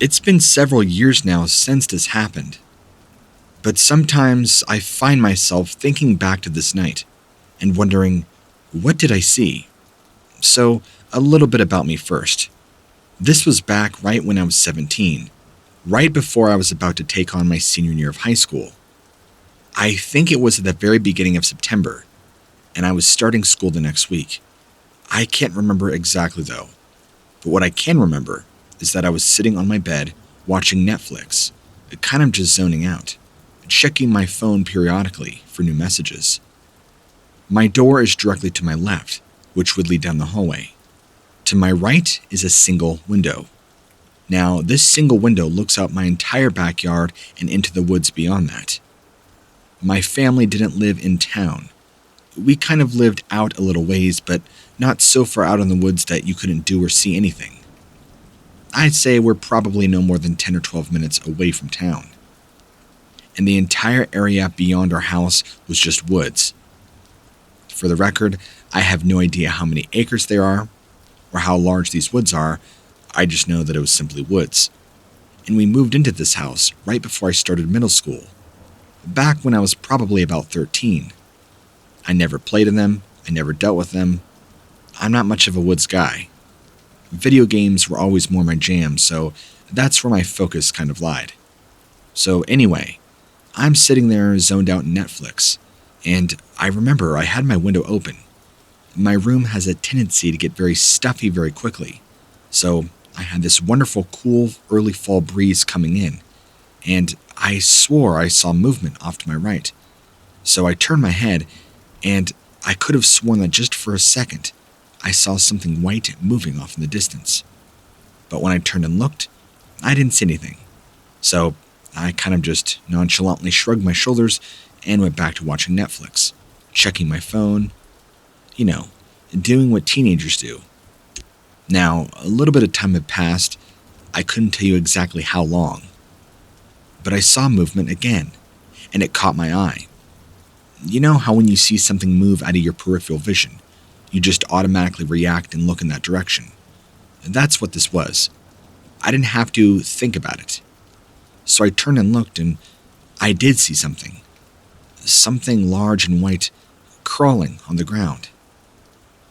It's been several years now since this happened, but sometimes I find myself thinking back to this night and wondering, what did I see? So, a little bit about me first. This was back right when I was 17, right before I was about to take on my senior year of high school. I think it was at the very beginning of September, and I was starting school the next week. I can't remember exactly though, but what I can remember is that I was sitting on my bed watching Netflix, kind of just zoning out, checking my phone periodically for new messages. My door is directly to my left, which would lead down the hallway. To my right is a single window. Now, this single window looks out my entire backyard and into the woods beyond that. My family didn't live in town. We kind of lived out a little ways, but not so far out in the woods that you couldn't do or see anything. I'd say we're probably no more than 10 or 12 minutes away from town. And the entire area beyond our house was just woods. For the record, I have no idea how many acres there are or how large these woods are. I just know that it was simply woods. And we moved into this house right before I started middle school, back when I was probably about 13. I never played in them, I never dealt with them. I'm not much of a woods guy. Video games were always more my jam, so that's where my focus kind of lied. So anyway, I'm sitting there zoned out in Netflix, and I remember I had my window open. My room has a tendency to get very stuffy very quickly, so I had this wonderful cool early fall breeze coming in, and I swore I saw movement off to my right. So I turned my head, and I could have sworn that just for a second, I saw something white moving off in the distance. But when I turned and looked, I didn't see anything. So I kind of just nonchalantly shrugged my shoulders and went back to watching Netflix, checking my phone, doing what teenagers do. Now, a little bit of time had passed. I couldn't tell you exactly how long. But I saw movement again, and it caught my eye. You know how when you see something move out of your peripheral vision, you just automatically react and look in that direction? That's what this was. I didn't have to think about it. So I turned and looked, and I did see something. Something large and white crawling on the ground.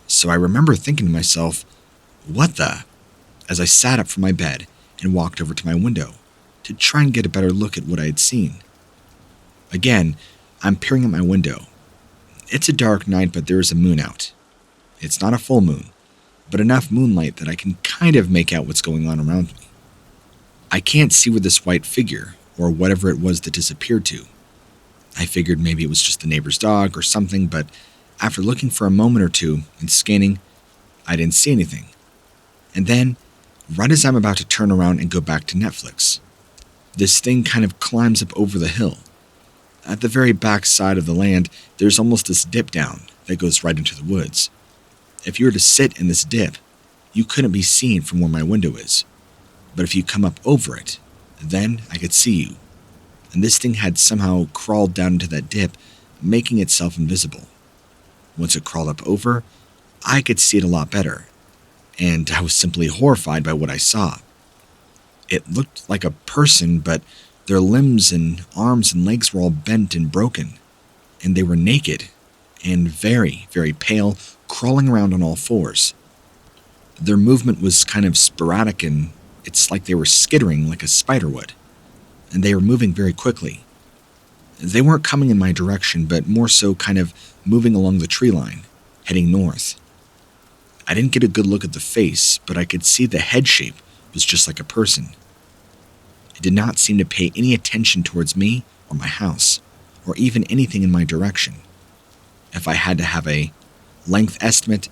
So I remember thinking to myself, what the? As I sat up from my bed and walked over to my window to try and get a better look at what I had seen. Again, I'm peering at my window. It's a dark night, but there is a moon out. It's not a full moon, but enough moonlight that I can kind of make out what's going on around me. I can't see where this white figure, or whatever it was that disappeared to. I figured maybe it was just the neighbor's dog or something, but after looking for a moment or two and scanning, I didn't see anything. And then, right as I'm about to turn around and go back to Netflix, this thing kind of climbs up over the hill. At the very back side of the land, there's almost this dip down that goes right into the woods. If you were to sit in this dip, you couldn't be seen from where my window is. But if you come up over it, then I could see you. And this thing had somehow crawled down into that dip, making itself invisible. Once it crawled up over, I could see it a lot better, and I was simply horrified by what I saw. It looked like a person, but their limbs and arms and legs were all bent and broken, and they were naked and very, very pale, crawling around on all fours. Their movement was kind of sporadic, and it's like they were skittering like a spider would, and they were moving very quickly. They weren't coming in my direction, but more so kind of moving along the tree line, heading north. I didn't get a good look at the face, but I could see the head shape was just like a person. It did not seem to pay any attention towards me or my house, or even anything in my direction. If I had to have a length estimate,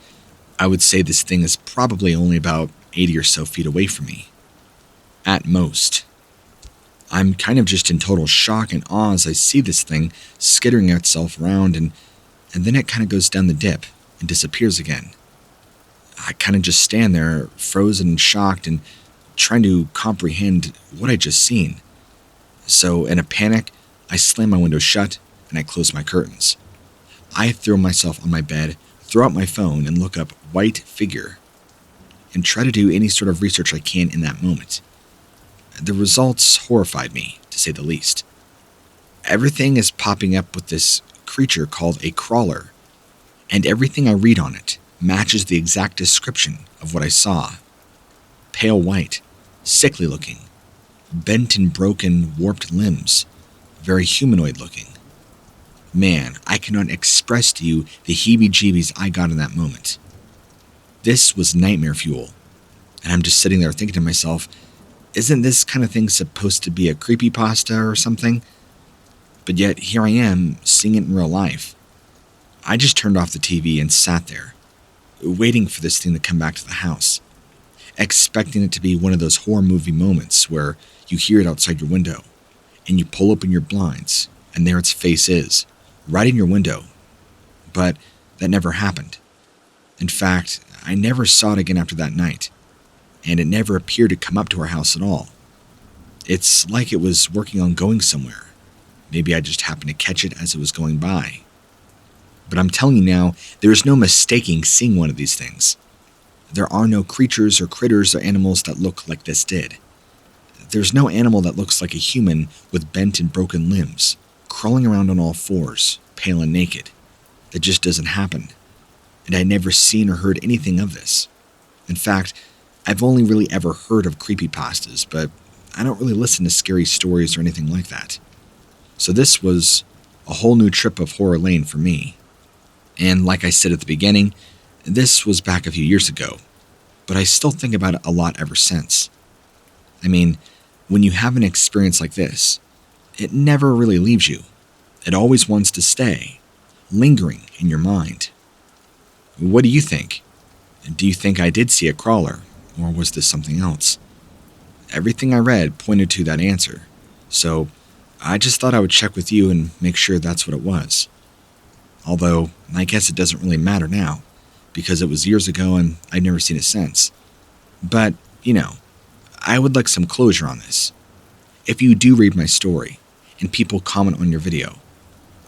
I would say this thing is probably only about 80 or so feet away from me. At most. I'm kind of just in total shock and awe as I see this thing skittering itself around, and then it kind of goes down the dip and disappears again. I kind of just stand there, frozen and shocked, and trying to comprehend what I just seen. So, in a panic, I slam my window shut and I close my curtains. I throw myself on my bed, throw out my phone, and look up white figure, and try to do any sort of research I can in that moment. The results horrified me, to say the least. Everything is popping up with this creature called a crawler, and everything I read on it matches the exact description of what I saw. Pale white, sickly looking, bent and broken, warped limbs, very humanoid looking. Man, I cannot express to you the heebie-jeebies I got in that moment. This was nightmare fuel, and I'm just sitting there thinking to myself, isn't this kind of thing supposed to be a creepypasta or something? But yet, here I am, seeing it in real life. I just turned off the TV and sat there, waiting for this thing to come back to the house, expecting it to be one of those horror movie moments where you hear it outside your window, and you pull open your blinds, and there its face is, right in your window. But that never happened. In fact, I never saw it again after that night, and it never appeared to come up to our house at all. It's like it was working on going somewhere. Maybe I just happened to catch it as it was going by. But I'm telling you now, there is no mistaking seeing one of these things. There are no creatures or critters or animals that look like this did. There's no animal that looks like a human with bent and broken limbs, crawling around on all fours, pale and naked. That just doesn't happen. And I'd never seen or heard anything of this. In fact, I've only really ever heard of creepypastas, but I don't really listen to scary stories or anything like that. So this was a whole new trip of horror lane for me. And like I said at the beginning, this was back a few years ago, but I still think about it a lot ever since. I mean, when you have an experience like this, it never really leaves you. It always wants to stay, lingering in your mind. What do you think? Do you think I did see a crawler, or was this something else? Everything I read pointed to that answer, so I just thought I would check with you and make sure that's what it was. Although, I guess it doesn't really matter now, because it was years ago and I've never seen it since. But, I would like some closure on this. If you do read my story, and people comment on your video,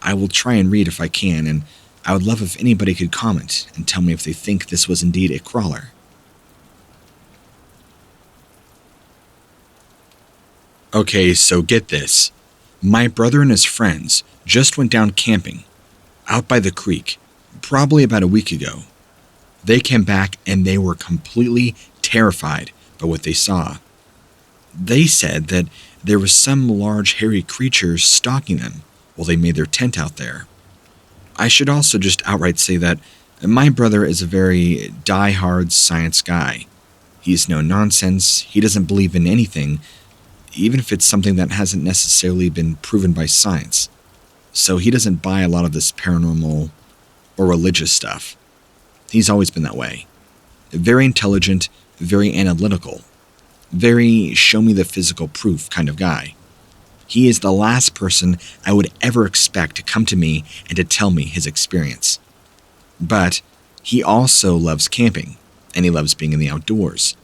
I will try and read if I can, and I would love if anybody could comment and tell me if they think this was indeed a crawler. Okay, so get this. My brother and his friends just went down camping, out by the creek, probably about a week ago. They came back and they were completely terrified by what they saw. They said that there was some large hairy creature stalking them while they made their tent out there. I should also just outright say that my brother is a very die-hard science guy. He's no nonsense, he doesn't believe in anything, even if it's something that hasn't necessarily been proven by science. So he doesn't buy a lot of this paranormal or religious stuff. He's always been that way. Very intelligent, very analytical, very show-me-the-physical proof kind of guy. He is the last person I would ever expect to come to me and to tell me his experience. But he also loves camping, and he loves being in the outdoors.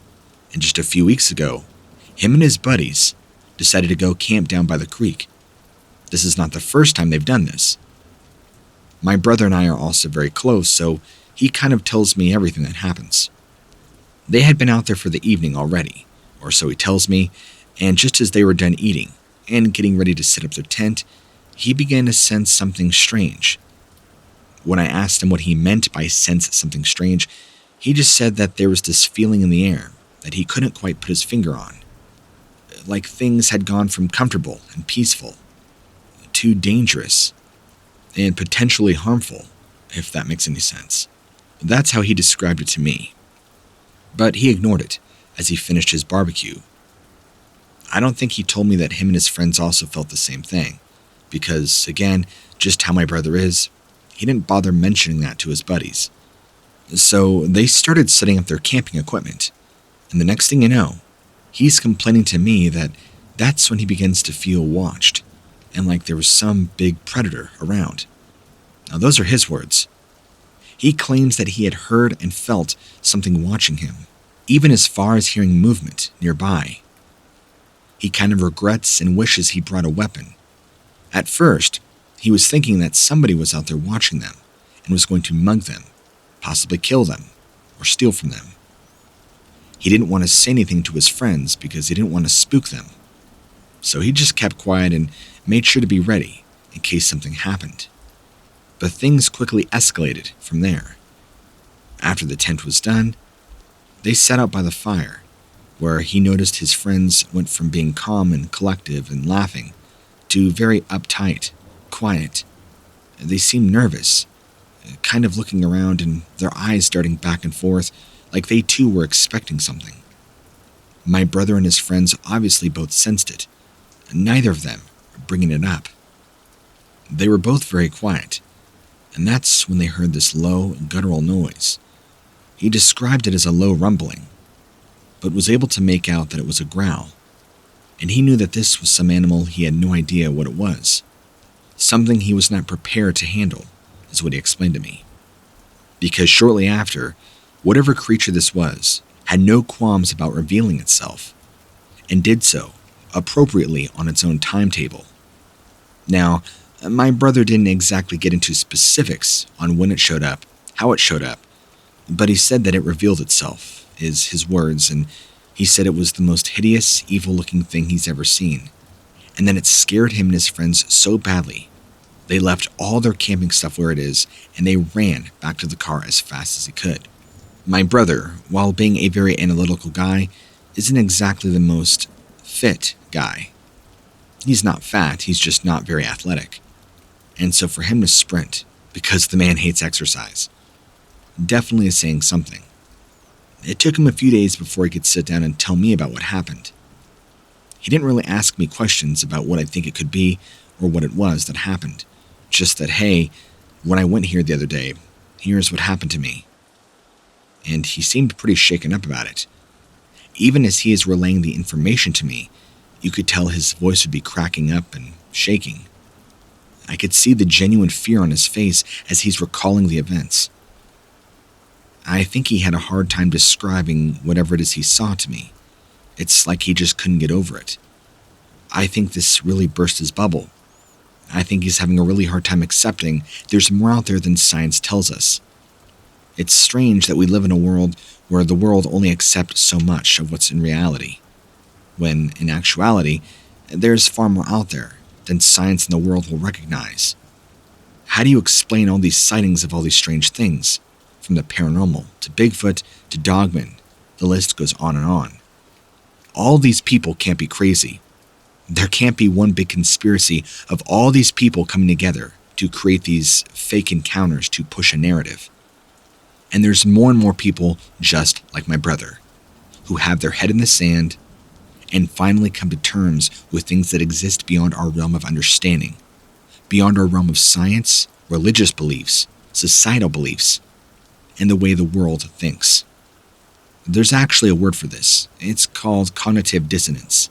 And just a few weeks ago, him and his buddies decided to go camp down by the creek. This is not the first time they've done this. My brother and I are also very close, so he kind of tells me everything that happens. They had been out there for the evening already, or so he tells me, and just as they were done eating and getting ready to set up their tent, he began to sense something strange. When I asked him what he meant by sense something strange, he just said that there was this feeling in the air that he couldn't quite put his finger on. Like things had gone from comfortable and peaceful to dangerous and potentially harmful, if that makes any sense. That's how he described it to me. But he ignored it as he finished his barbecue. I don't think he told me that him and his friends also felt the same thing, because, again, just how my brother is, he didn't bother mentioning that to his buddies. So they started setting up their camping equipment, and the next thing you know, he's complaining to me that that's when he begins to feel watched, and like there was some big predator around. Now those are his words. He claims that he had heard and felt something watching him, even as far as hearing movement nearby. He kind of regrets and wishes he brought a weapon. At first, he was thinking that somebody was out there watching them and was going to mug them, possibly kill them, or steal from them. He didn't want to say anything to his friends because he didn't want to spook them so he just kept quiet and made sure to be ready in case something happened. But things quickly escalated from there. After the tent was done, they sat out by the fire, where he noticed his friends went from being calm and collective and laughing to very uptight, quiet. They seemed nervous, kind of looking around and their eyes darting back and forth like they too were expecting something. My brother and his friends obviously both sensed it, neither of them bringing it up. They were both very quiet, and that's when they heard this low, guttural noise. He described it as a low rumbling, but was able to make out that it was a growl, and he knew that this was some animal he had no idea what it was. Something he was not prepared to handle, is what he explained to me. Because shortly after, whatever creature this was had no qualms about revealing itself, and did so appropriately on its own timetable. Now, my brother didn't exactly get into specifics on when it showed up, how it showed up, but he said that it revealed itself, is his words, and he said it was the most hideous, evil-looking thing he's ever seen, and that it scared him and his friends so badly, they left all their camping stuff where it is, and they ran back to the car as fast as he could. My brother, while being a very analytical guy, isn't exactly the most fit guy. He's not fat, he's just not very athletic. And so for him to sprint, because the man hates exercise, definitely is saying something. It took him a few days before he could sit down and tell me about what happened. He didn't really ask me questions about what I think it could be or what it was that happened. Just that, hey, when I went here the other day, here's what happened to me. And he seemed pretty shaken up about it. Even as he is relaying the information to me, you could tell his voice would be cracking up and shaking. I could see the genuine fear on his face as he's recalling the events. I think he had a hard time describing whatever it is he saw to me. It's like he just couldn't get over it. I think this really burst his bubble. I think he's having a really hard time accepting there's more out there than science tells us. It's strange that we live in a world where the world only accepts so much of what's in reality, when, in actuality, there's far more out there than science and the world will recognize. How do you explain all these sightings of all these strange things? From the paranormal, to Bigfoot, to dogman, the list goes on and on. All these people can't be crazy. There can't be one big conspiracy of all these people coming together to create these fake encounters to push a narrative. And there's more and more people just like my brother, who have their head in the sand and finally come to terms with things that exist beyond our realm of understanding, beyond our realm of science, religious beliefs, societal beliefs, and the way the world thinks. There's actually a word for this. It's called cognitive dissonance.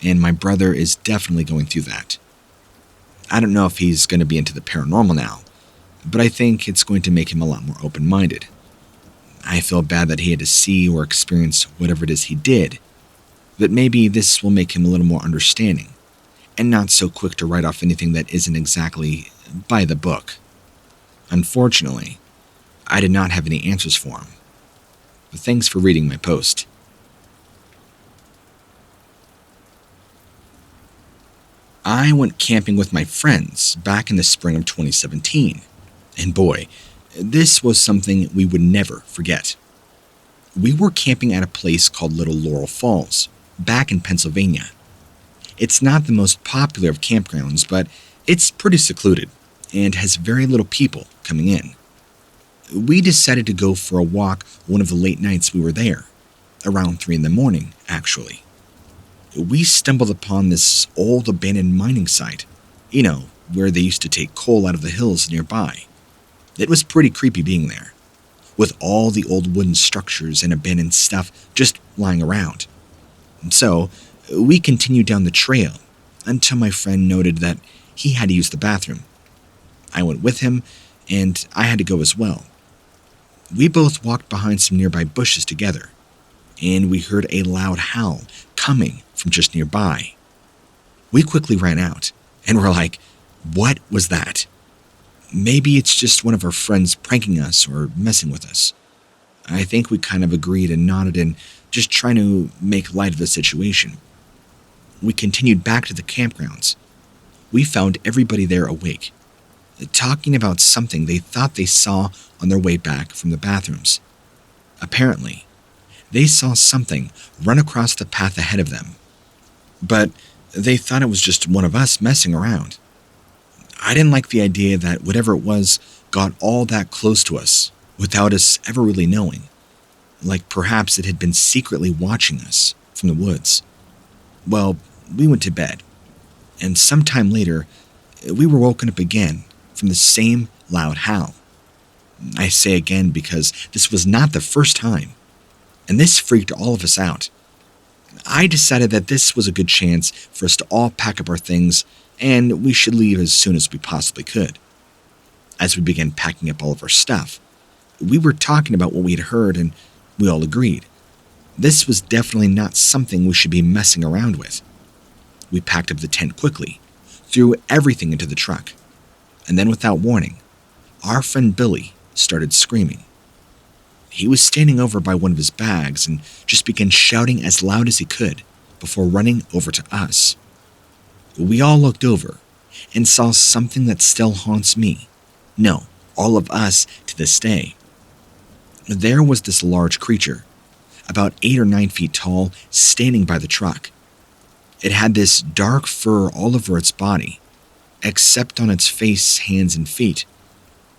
And my brother is definitely going through that. I don't know if he's going to be into the paranormal now, but I think it's going to make him a lot more open-minded. I feel bad that he had to see or experience whatever it is he did, but maybe this will make him a little more understanding, and not so quick to write off anything that isn't exactly by the book. Unfortunately, I did not have any answers for him, but thanks for reading my post. I went camping with my friends back in the spring of 2017, and boy, this was something we would never forget. We were camping at a place called Little Laurel Falls, back in Pennsylvania. It's not the most popular of campgrounds, but it's pretty secluded and has very little people coming in. We decided to go for a walk one of the late nights we were there, around 3 a.m, actually. We stumbled upon this old abandoned mining site, where they used to take coal out of the hills nearby. It was pretty creepy being there, with all the old wooden structures and abandoned stuff just lying around. And so, we continued down the trail until my friend noted that he had to use the bathroom. I went with him, and I had to go as well. We both walked behind some nearby bushes together, and we heard a loud howl coming from just nearby. We quickly ran out, and were like, what was that? Maybe it's just one of our friends pranking us or messing with us. I think we kind of agreed and nodded and just trying to make light of the situation. We continued back to the campgrounds. We found everybody there awake, talking about something they thought they saw on their way back from the bathrooms. Apparently, they saw something run across the path ahead of them, but they thought it was just one of us messing around. I didn't like the idea that whatever it was got all that close to us without us ever really knowing, like perhaps it had been secretly watching us from the woods. Well, we went to bed, and sometime later, we were woken up again from the same loud howl. I say again because this was not the first time, and this freaked all of us out. I decided that this was a good chance for us to all pack up our things, and we should leave as soon as we possibly could. As we began packing up all of our stuff, we were talking about what we had heard, and we all agreed. This was definitely not something we should be messing around with. We packed up the tent quickly, threw everything into the truck, and then without warning, our friend Billy started screaming. He was standing over by one of his bags and just began shouting as loud as he could before running over to us. We all looked over and saw something that still haunts me. No, all of us to this day. There was this large creature, about 8 or 9 feet tall, standing by the truck. It had this dark fur all over its body, except on its face, hands, and feet.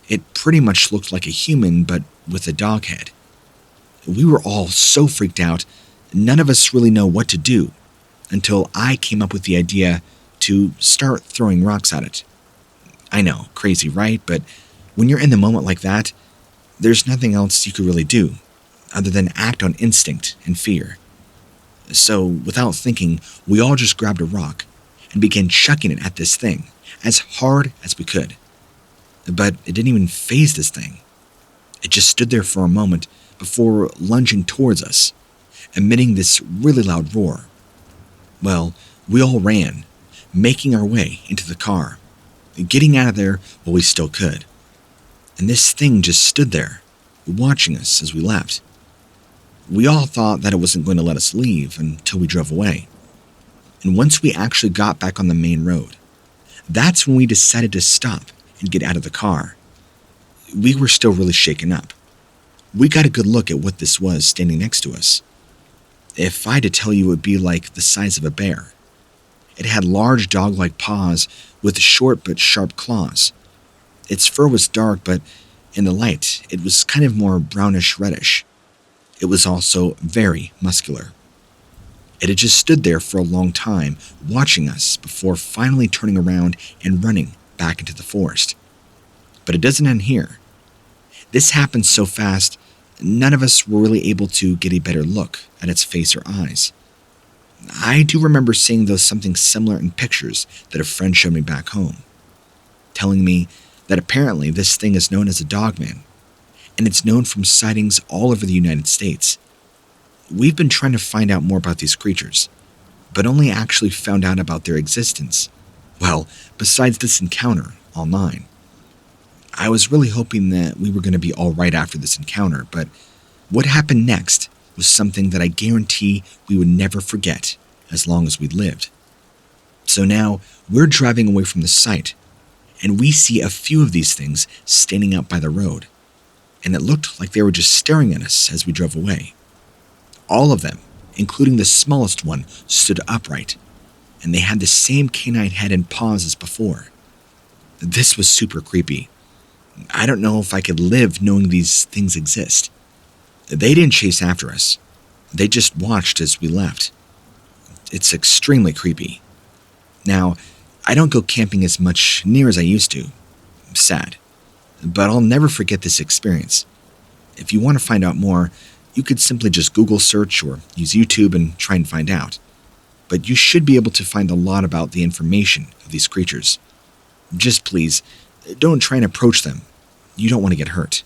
It pretty much looked like a human, but with a dog head. We were all so freaked out, none of us really know what to do, until I came up with the idea to start throwing rocks at it. I know, crazy, right? But when you're in the moment like that, there's nothing else you could really do other than act on instinct and fear. So, without thinking, we all just grabbed a rock and began chucking it at this thing as hard as we could. But it didn't even faze this thing. It just stood there for a moment before lunging towards us, emitting this really loud roar. Well, we all ran, making our way into the car, getting out of there while we still could. And this thing just stood there, watching us as we left. We all thought that it wasn't going to let us leave until we drove away. And once we actually got back on the main road, that's when we decided to stop and get out of the car. We were still really shaken up. We got a good look at what this was standing next to us. If I had to tell you, it would be like the size of a bear. It had large dog-like paws with short but sharp claws. Its fur was dark, but in the light, it was kind of more brownish-reddish. It was also very muscular. It had just stood there for a long time, watching us before finally turning around and running back into the forest. But it doesn't end here. This happened so fast, none of us were really able to get a better look at its face or eyes. I do remember seeing something similar in pictures that a friend showed me back home, telling me that apparently this thing is known as a dogman, and it's known from sightings all over the United States. We've been trying to find out more about these creatures, but only actually found out about their existence, well, besides this encounter online. I was really hoping that we were going to be all right after this encounter, but what happened next was something that I guarantee we would never forget as long as we lived. So now we're driving away from the site, and we see a few of these things standing out by the road, and it looked like they were just staring at us as we drove away. All of them, including the smallest one, stood upright, and they had the same canine head and paws as before. This was super creepy. I don't know if I could live knowing these things exist. They didn't chase after us. They just watched as we left. It's extremely creepy. Now, I don't go camping as much near as I used to. Sad. But I'll never forget this experience. If you want to find out more, you could simply just Google search or use YouTube and try and find out. But you should be able to find a lot about the information of these creatures. Just please, don't try and approach them. You don't want to get hurt.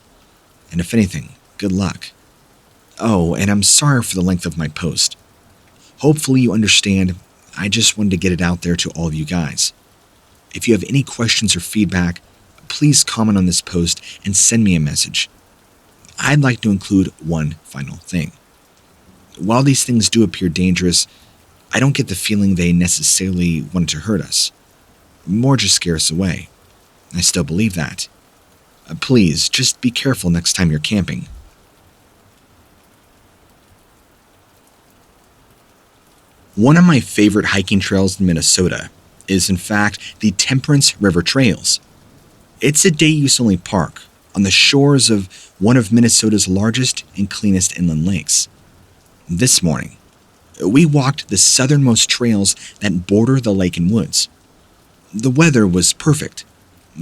And if anything, good luck. Oh, and I'm sorry for the length of my post. Hopefully you understand, I just wanted to get it out there to all of you guys. If you have any questions or feedback, please comment on this post and send me a message. I'd like to include one final thing. While these things do appear dangerous, I don't get the feeling they necessarily wanted to hurt us, more just scare us away. I still believe that. Please, just be careful next time you're camping. One of my favorite hiking trails in Minnesota is, in fact, the Temperance River Trails. It's a day-use-only park on the shores of one of Minnesota's largest and cleanest inland lakes. This morning, we walked the southernmost trails that border the lake and woods. The weather was perfect,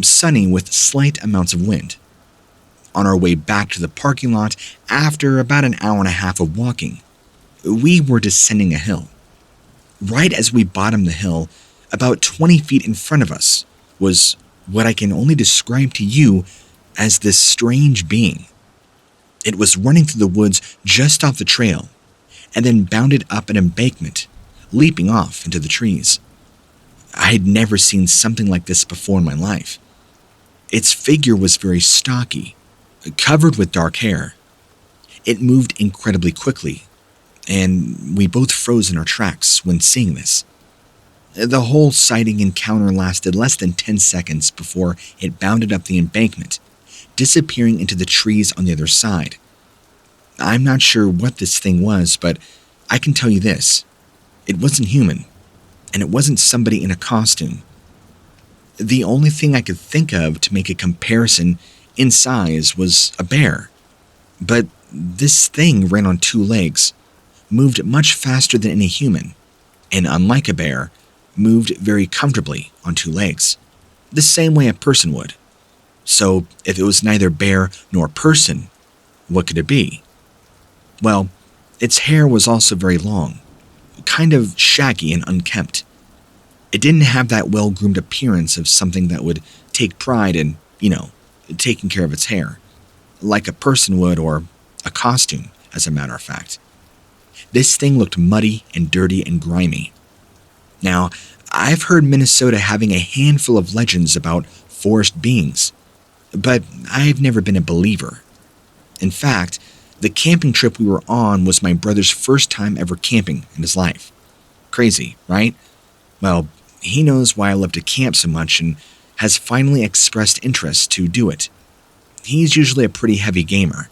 sunny with slight amounts of wind. On our way back to the parking lot, after about an hour and a half of walking, we were descending a hill. Right as we bottomed the hill, about 20 feet in front of us was what I can only describe to you as this strange being. It was running through the woods just off the trail, and then bounded up an embankment, leaping off into the trees. I had never seen something like this before in my life. Its figure was very stocky, covered with dark hair. It moved incredibly quickly, and we both froze in our tracks when seeing this. The whole sighting encounter lasted less than 10 seconds before it bounded up the embankment, disappearing into the trees on the other side. I'm not sure what this thing was, but I can tell you this. It wasn't human, and it wasn't somebody in a costume. The only thing I could think of to make a comparison in size was a bear. But this thing ran on 2 legs, moved much faster than any human, and unlike a bear, moved very comfortably on 2 legs, the same way a person would. So if it was neither bear nor person, what could it be? Well, its hair was also very long, kind of shaggy and unkempt. It didn't have that well-groomed appearance of something that would take pride in, taking care of its hair, like a person would, or a costume, as a matter of fact. This thing looked muddy and dirty and grimy. Now, I've heard Minnesota having a handful of legends about forest beings, but I've never been a believer. In fact, the camping trip we were on was my brother's first time ever camping in his life. Crazy, right? Well, he knows why I love to camp so much and has finally expressed interest to do it. He's usually a pretty heavy gamer,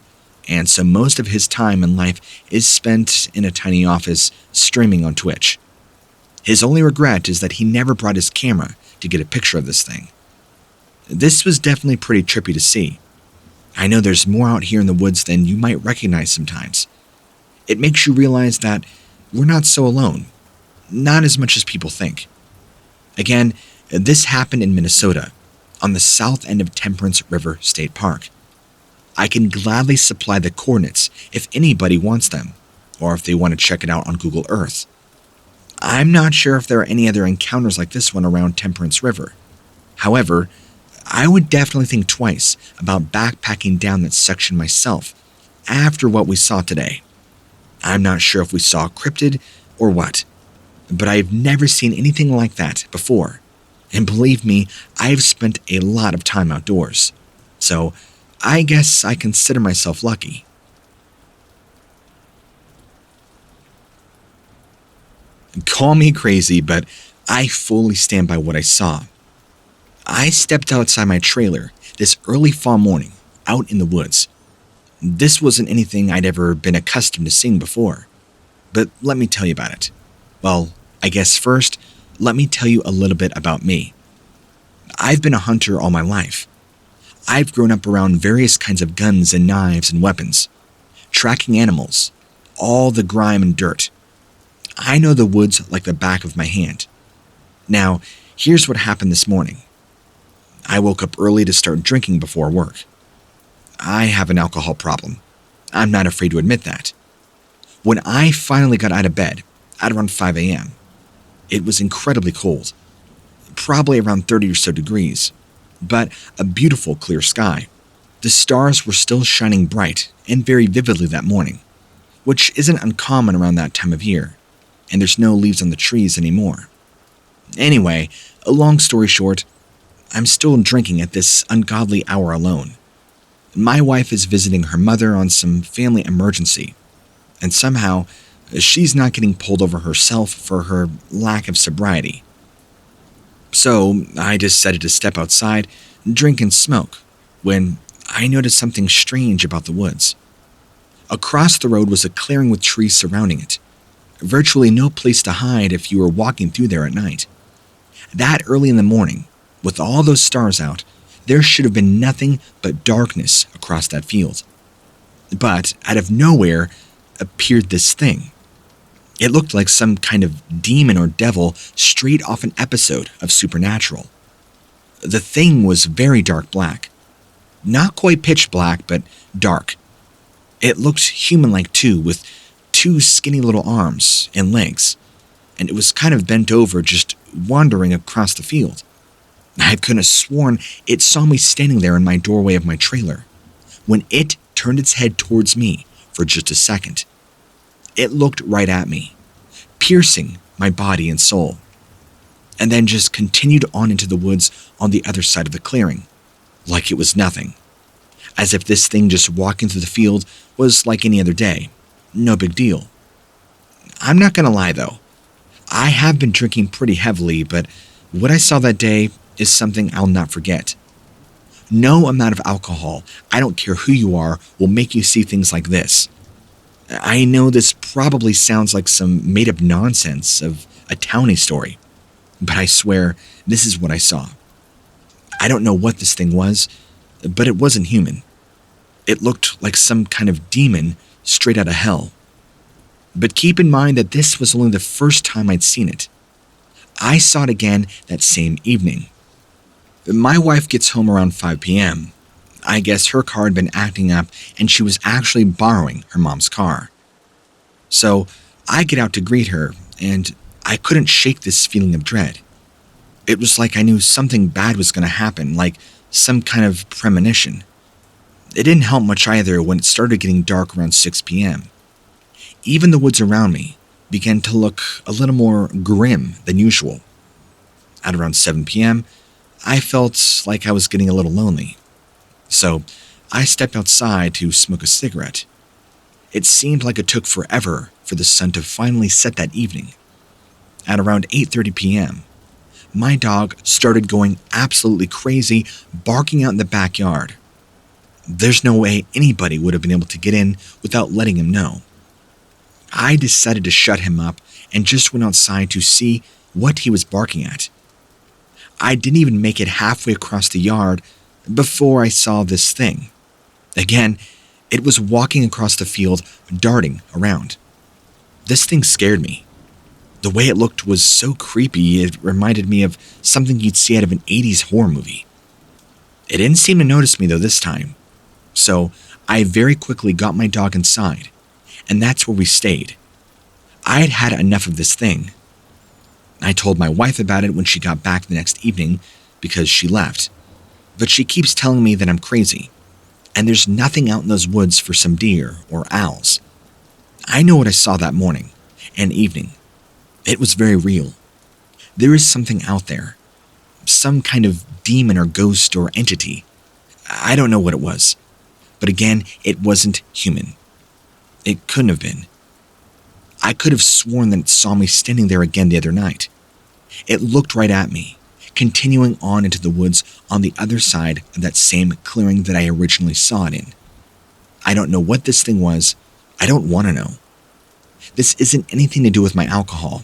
and so most of his time in life is spent in a tiny office streaming on Twitch. His only regret is that he never brought his camera to get a picture of this thing. This was definitely pretty trippy to see. I know there's more out here in the woods than you might recognize sometimes. It makes you realize that we're not so alone, not as much as people think. Again, this happened in Minnesota, on the south end of Temperance River State Park. I can gladly supply the coordinates if anybody wants them, or if they want to check it out on Google Earth. I'm not sure if there are any other encounters like this one around Temperance River. However, I would definitely think twice about backpacking down that section myself after what we saw today. I'm not sure if we saw a cryptid or what, but I've never seen anything like that before. And believe me, I've spent a lot of time outdoors. So I guess I consider myself lucky. Call me crazy, but I fully stand by what I saw. I stepped outside my trailer this early fall morning, out in the woods. This wasn't anything I'd ever been accustomed to seeing before. But let me tell you about it. Well, I guess first, let me tell you a little bit about me. I've been a hunter all my life. I've grown up around various kinds of guns and knives and weapons, tracking animals, all the grime and dirt. I know the woods like the back of my hand. Now, here's what happened this morning. I woke up early to start drinking before work. I have an alcohol problem. I'm not afraid to admit that. When I finally got out of bed, at around 5 a.m., it was incredibly cold, probably around 30 or so degrees, but a beautiful clear sky. The stars were still shining bright and very vividly that morning, which isn't uncommon around that time of year, and there's no leaves on the trees anymore. Anyway, a long story short, I'm still drinking at this ungodly hour alone. My wife is visiting her mother on some family emergency, and somehow She's not getting pulled over herself for her lack of sobriety. So I decided to step outside, drink and smoke, when I noticed something strange about the woods. Across the road was a clearing with trees surrounding it. Virtually no place to hide if you were walking through there at night. That early in the morning, with all those stars out, there should have been nothing but darkness across that field. But out of nowhere appeared this thing. It looked like some kind of demon or devil straight off an episode of Supernatural. The thing was very dark black. Not quite pitch black, but dark. It looked human-like too, with two skinny little arms and legs, and it was kind of bent over, just wandering across the field. I could have sworn it saw me standing there in my doorway of my trailer, when it turned its head towards me for just a second. It looked right at me, piercing my body and soul, and then just continued on into the woods on the other side of the clearing, like it was nothing, as if this thing just walking through the field was like any other day, no big deal. I'm not gonna lie though, I have been drinking pretty heavily, but what I saw that day is something I'll not forget. No amount of alcohol, I don't care who you are, will make you see things like this. I know this probably sounds like some made-up nonsense of a townie story, but I swear this is what I saw. I don't know what this thing was, but it wasn't human. It looked like some kind of demon straight out of hell. But keep in mind that this was only the first time I'd seen it. I saw it again that same evening. My wife gets home around 5 p.m. I guess her car had been acting up and she was actually borrowing her mom's car. So I get out to greet her, and I couldn't shake this feeling of dread. It was like I knew something bad was going to happen, like some kind of premonition. It didn't help much either when it started getting dark around 6 p.m. Even the woods around me began to look a little more grim than usual. At around 7 p.m., I felt like I was getting a little lonely. So I stepped outside to smoke a cigarette. It seemed like it took forever for the sun to finally set that evening. At around 8:30 p.m., my dog started going absolutely crazy, barking out in the backyard. There's no way anybody would have been able to get in without letting him know. I decided to shut him up and just went outside to see what he was barking at. I didn't even make it halfway across the yard before I saw this thing. Again, it was walking across the field, darting around. This thing scared me. The way it looked was so creepy, it reminded me of something you'd see out of an 80s horror movie. It didn't seem to notice me though this time, so I very quickly got my dog inside, and that's where we stayed. I had had enough of this thing. I told my wife about it when she got back the next evening because she left, but she keeps telling me that I'm crazy, and there's nothing out in those woods for some deer or owls. I know what I saw that morning and evening. It was very real. There is something out there, some kind of demon or ghost or entity. I don't know what it was, but again, it wasn't human. It couldn't have been. I could have sworn that it saw me standing there again the other night. It looked right at me, continuing on into the woods on the other side of that same clearing that I originally saw it in. I don't know what this thing was. I don't want to know. This isn't anything to do with my alcohol.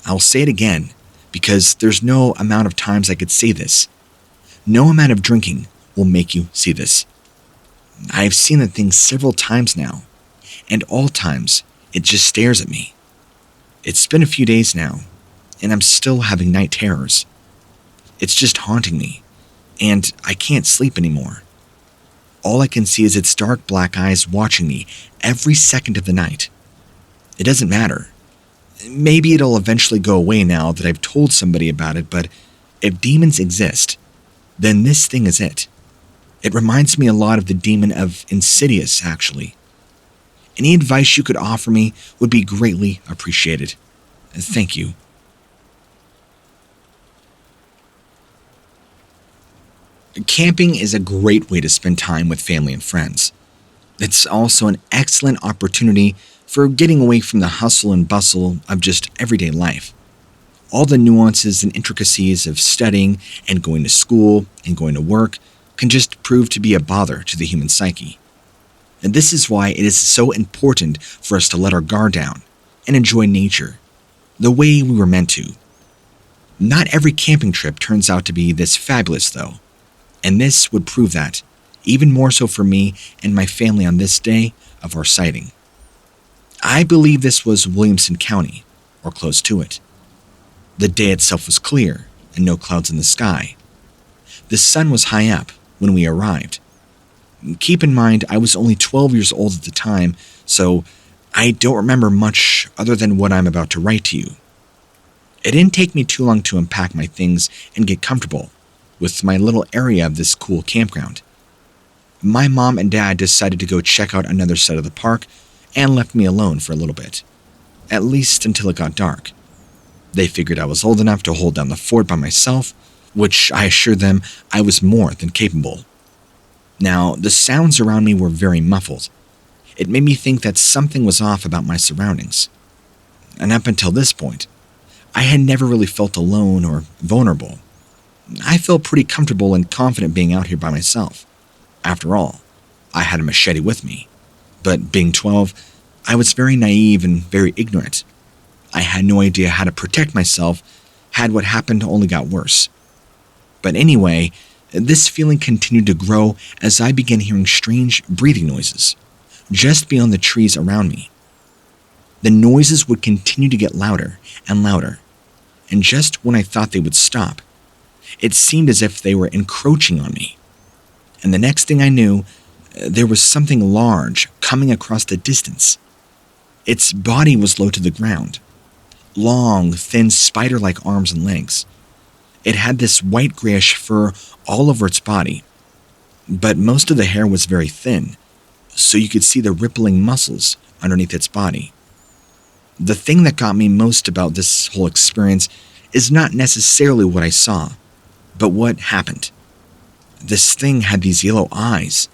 I'll say it again, because there's no amount of times I could say this. No amount of drinking will make you see this. I've seen the thing several times now, and all times it just stares at me. It's been a few days now, and I'm still having night terrors. It's just haunting me, and I can't sleep anymore. All I can see is its dark black eyes watching me every second of the night. It doesn't matter. Maybe it'll eventually go away now that I've told somebody about it, but if demons exist, then this thing is it. It reminds me a lot of the demon of Insidious, actually. Any advice you could offer me would be greatly appreciated. Thank you. Camping is a great way to spend time with family and friends. It's also an excellent opportunity for getting away from the hustle and bustle of just everyday life. All the nuances and intricacies of studying and going to school and going to work can just prove to be a bother to the human psyche. And this is why it is so important for us to let our guard down and enjoy nature the way we were meant to. Not every camping trip turns out to be this fabulous, though, and this would prove that, even more so for me and my family on this day of our sighting. I believe this was Williamson County, or close to it. The day itself was clear and no clouds in the sky. The sun was high up when we arrived. Keep in mind, I was only 12 years old at the time, so I don't remember much other than what I'm about to write to you. It didn't take me too long to unpack my things and get comfortable with my little area of this cool campground. My mom and dad decided to go check out another side of the park and left me alone for a little bit, at least until it got dark. They figured I was old enough to hold down the fort by myself, which I assured them I was more than capable. Now, the sounds around me were very muffled. It made me think that something was off about my surroundings. And up until this point, I had never really felt alone or vulnerable. I felt pretty comfortable and confident being out here by myself. After all, I had a machete with me. But being 12, I was very naive and very ignorant. I had no idea how to protect myself had what happened only got worse. But anyway, this feeling continued to grow as I began hearing strange breathing noises just beyond the trees around me. The noises would continue to get louder and louder, and just when I thought they would stop, it seemed as if they were encroaching on me. And the next thing I knew, there was something large coming across the distance. Its body was low to the ground. Long, thin, spider-like arms and legs. It had this white-grayish fur all over its body, but most of the hair was very thin, so you could see the rippling muscles underneath its body. The thing that got me most about this whole experience is not necessarily what I saw, but what happened. This thing had these yellow eyes.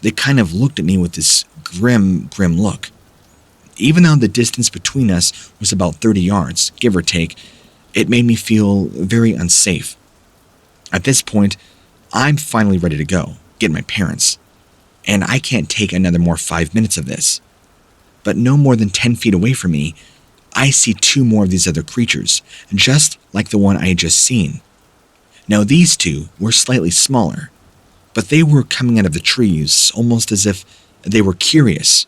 They kind of looked at me with this grim look. Even though the distance between us was about 30 yards, give or take, it made me feel very unsafe. At this point, I'm finally ready to go, get my parents, and I can't take another more 5 minutes of this. But no more than 10 feet away from me, I see two more of these other creatures, just like the one I had just seen. Now these two were slightly smaller, but they were coming out of the trees almost as if they were curious,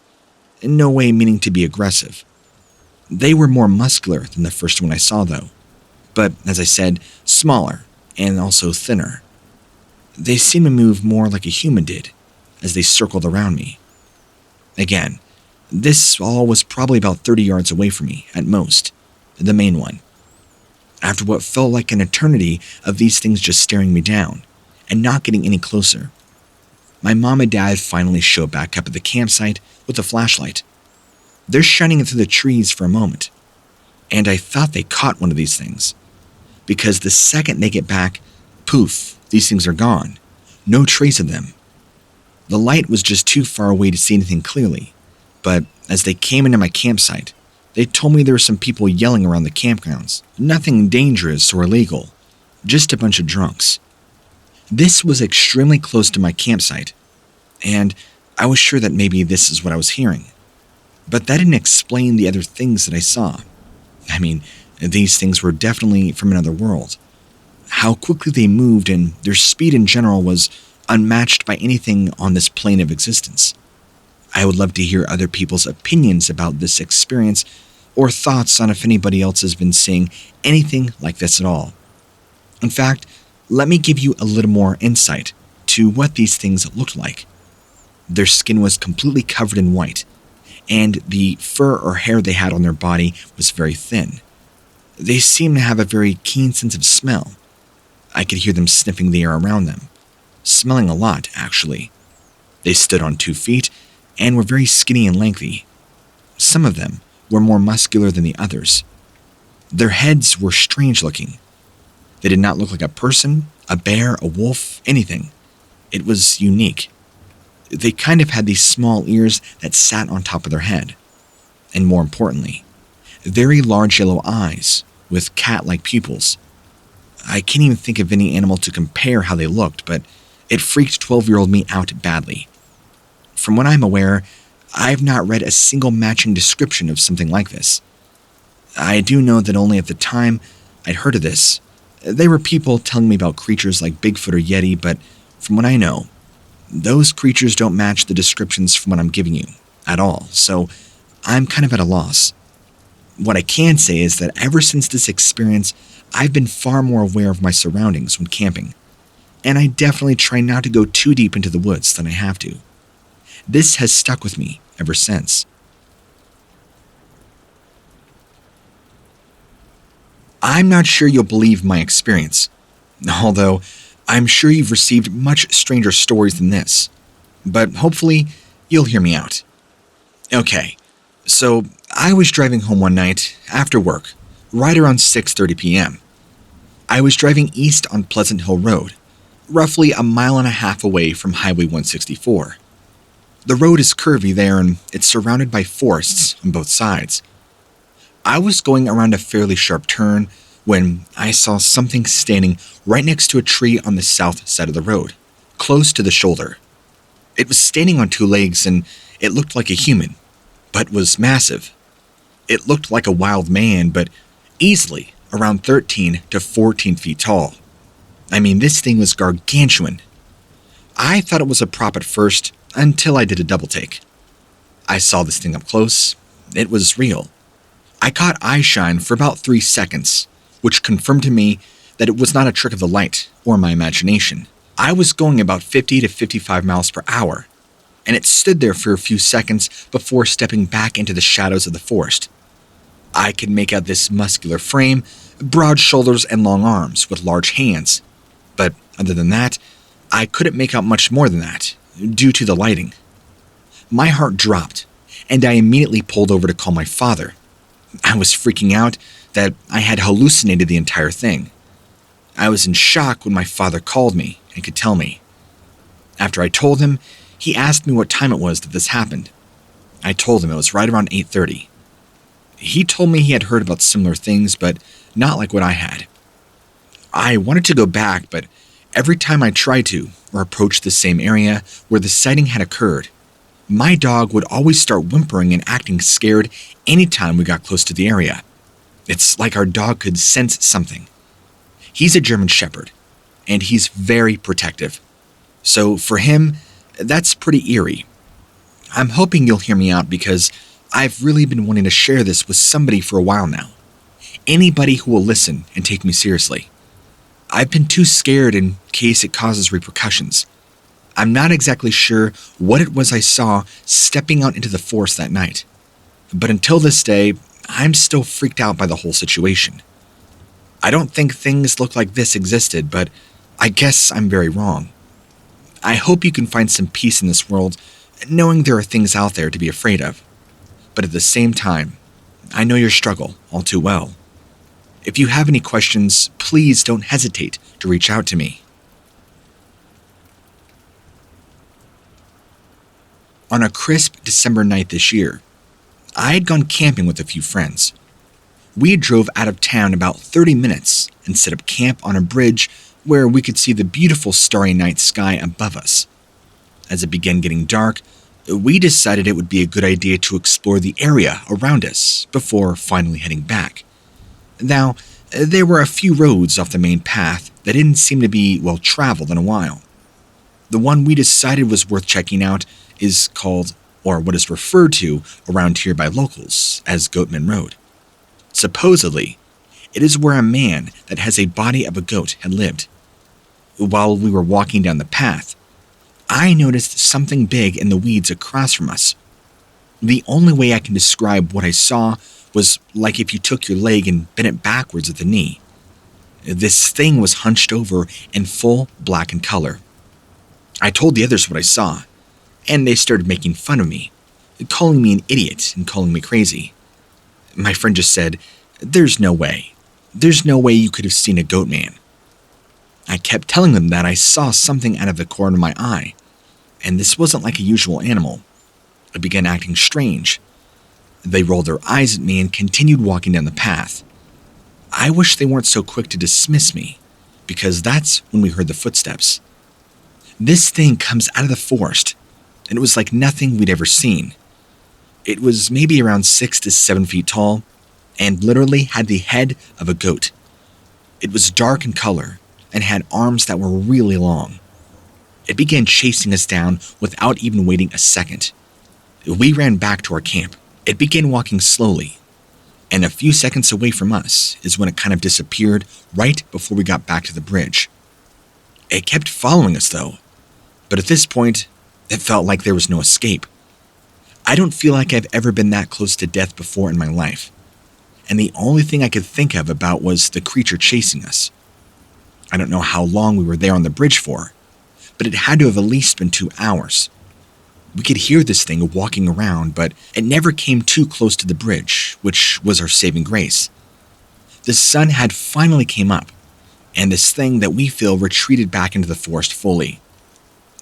in no way meaning to be aggressive. They were more muscular than the first one I saw though, but as I said, smaller and also thinner. They seemed to move more like a human did as they circled around me. Again, this all was probably about 30 yards away from me at most, the main one. After what felt like an eternity of these things just staring me down and not getting any closer, my mom and dad finally showed back up at the campsite with a flashlight. They're shining through the trees for a moment, and I thought they caught one of these things, because the second they get back, poof, these things are gone. No trace of them. The light was just too far away to see anything clearly, but as they came into my campsite, they told me there were some people yelling around the campgrounds. Nothing dangerous or illegal, just a bunch of drunks. This was extremely close to my campsite, and I was sure that maybe this is what I was hearing. But that didn't explain the other things that I saw. I mean, these things were definitely from another world. How quickly they moved and their speed in general was unmatched by anything on this plane of existence. I would love to hear other people's opinions about this experience or thoughts on if anybody else has been seeing anything like this at all. In fact, let me give you a little more insight to what these things looked like. Their skin was completely covered in white, and the fur or hair they had on their body was very thin. They seemed to have a very keen sense of smell. I could hear them sniffing the air around them, smelling a lot, actually. They stood on 2 feet and were very skinny and lengthy. Some of them were more muscular than the others. Their heads were strange looking. They did not look like a person, a bear, a wolf, anything. It was unique. They kind of had these small ears that sat on top of their head. And more importantly, very large yellow eyes with cat-like pupils. I can't even think of any animal to compare how they looked, but it freaked 12-year-old me out badly. From what I'm aware, I've not read a single matching description of something like this. I do know that only at the time I'd heard of this, there were people telling me about creatures like Bigfoot or Yeti, but from what I know, those creatures don't match the descriptions from what I'm giving you at all, so I'm kind of at a loss. What I can say is that ever since this experience, I've been far more aware of my surroundings when camping, and I definitely try not to go too deep into the woods than I have to. This has stuck with me ever since. I'm not sure you'll believe my experience, although I'm sure you've received much stranger stories than this, but hopefully you'll hear me out. Okay, so I was driving home one night after work, right around 6:30 p.m. I was driving east on Pleasant Hill Road, roughly a mile and a half away from Highway 164. The road is curvy there and it's surrounded by forests on both sides. I was going around a fairly sharp turn when I saw something standing right next to a tree on the south side of the road, close to the shoulder. It was standing on two legs and it looked like a human, but was massive. It looked like a wild man, but easily around 13 to 14 feet tall. I mean, this thing was gargantuan. I thought it was a prop at first until I did a double take. I saw this thing up close. It was real. I caught eye shine for about 3 seconds, which confirmed to me that it was not a trick of the light or my imagination. I was going about 50 to 55 miles per hour, and it stood there for a few seconds before stepping back into the shadows of the forest. I could make out this muscular frame, broad shoulders and long arms with large hands, but other than that, I couldn't make out much more than that, due to the lighting. My heart dropped, and I immediately pulled over to call my father. I was freaking out that I had hallucinated the entire thing. I was in shock when my father called me and could tell me. After I told him, he asked me what time it was that this happened. I told him it was right around 8:30. He told me he had heard about similar things, but not like what I had. I wanted to go back, but every time I tried to, or approached the same area where the sighting had occurred, my dog would always start whimpering and acting scared anytime we got close to the area. It's like our dog could sense something. He's a German Shepherd, and he's very protective. So for him, that's pretty eerie. I'm hoping you'll hear me out because I've really been wanting to share this with somebody for a while now. Anybody who will listen and take me seriously. I've been too scared in case it causes repercussions. I'm not exactly sure what it was I saw stepping out into the forest that night. But until this day, I'm still freaked out by the whole situation. I don't think things look like this existed, but I guess I'm very wrong. I hope you can find some peace in this world, knowing there are things out there to be afraid of. But at the same time, I know your struggle all too well. If you have any questions, please don't hesitate to reach out to me. On a crisp December night this year, I had gone camping with a few friends. We drove out of town about 30 minutes and set up camp on a bridge where we could see the beautiful starry night sky above us. As it began getting dark, we decided it would be a good idea to explore the area around us before finally heading back. Now, there were a few roads off the main path that didn't seem to be well traveled in a while. The one we decided was worth checking out is called, or what is referred to around here by locals as Goatman Road. Supposedly, it is where a man that has a body of a goat had lived. While we were walking down the path, I noticed something big in the weeds across from us. The only way I can describe what I saw was like if you took your leg and bent it backwards at the knee. This thing was hunched over and full black in color. I told the others what I saw, and they started making fun of me, calling me an idiot and calling me crazy. My friend just said, "There's no way. There's no way you could have seen a goat man." I kept telling them that I saw something out of the corner of my eye, and this wasn't like a usual animal. It began acting strange. They rolled their eyes at me and continued walking down the path. I wish they weren't so quick to dismiss me, because that's when we heard the footsteps. This thing comes out of the forest, and it was like nothing we'd ever seen. It was maybe around 6 to 7 feet tall, and literally had the head of a goat. It was dark in color, and had arms that were really long. It began chasing us down without even waiting a second. We ran back to our camp. It began walking slowly, and a few seconds away from us is when it kind of disappeared right before we got back to the bridge. It kept following us though, but at this point, it felt like there was no escape. I don't feel like I've ever been that close to death before in my life, and the only thing I could think of about was the creature chasing us. I don't know how long we were there on the bridge for, but it had to have at least been 2 hours. We could hear this thing walking around, but it never came too close to the bridge, which was our saving grace. The sun had finally came up, and this thing that we feel retreated back into the forest fully.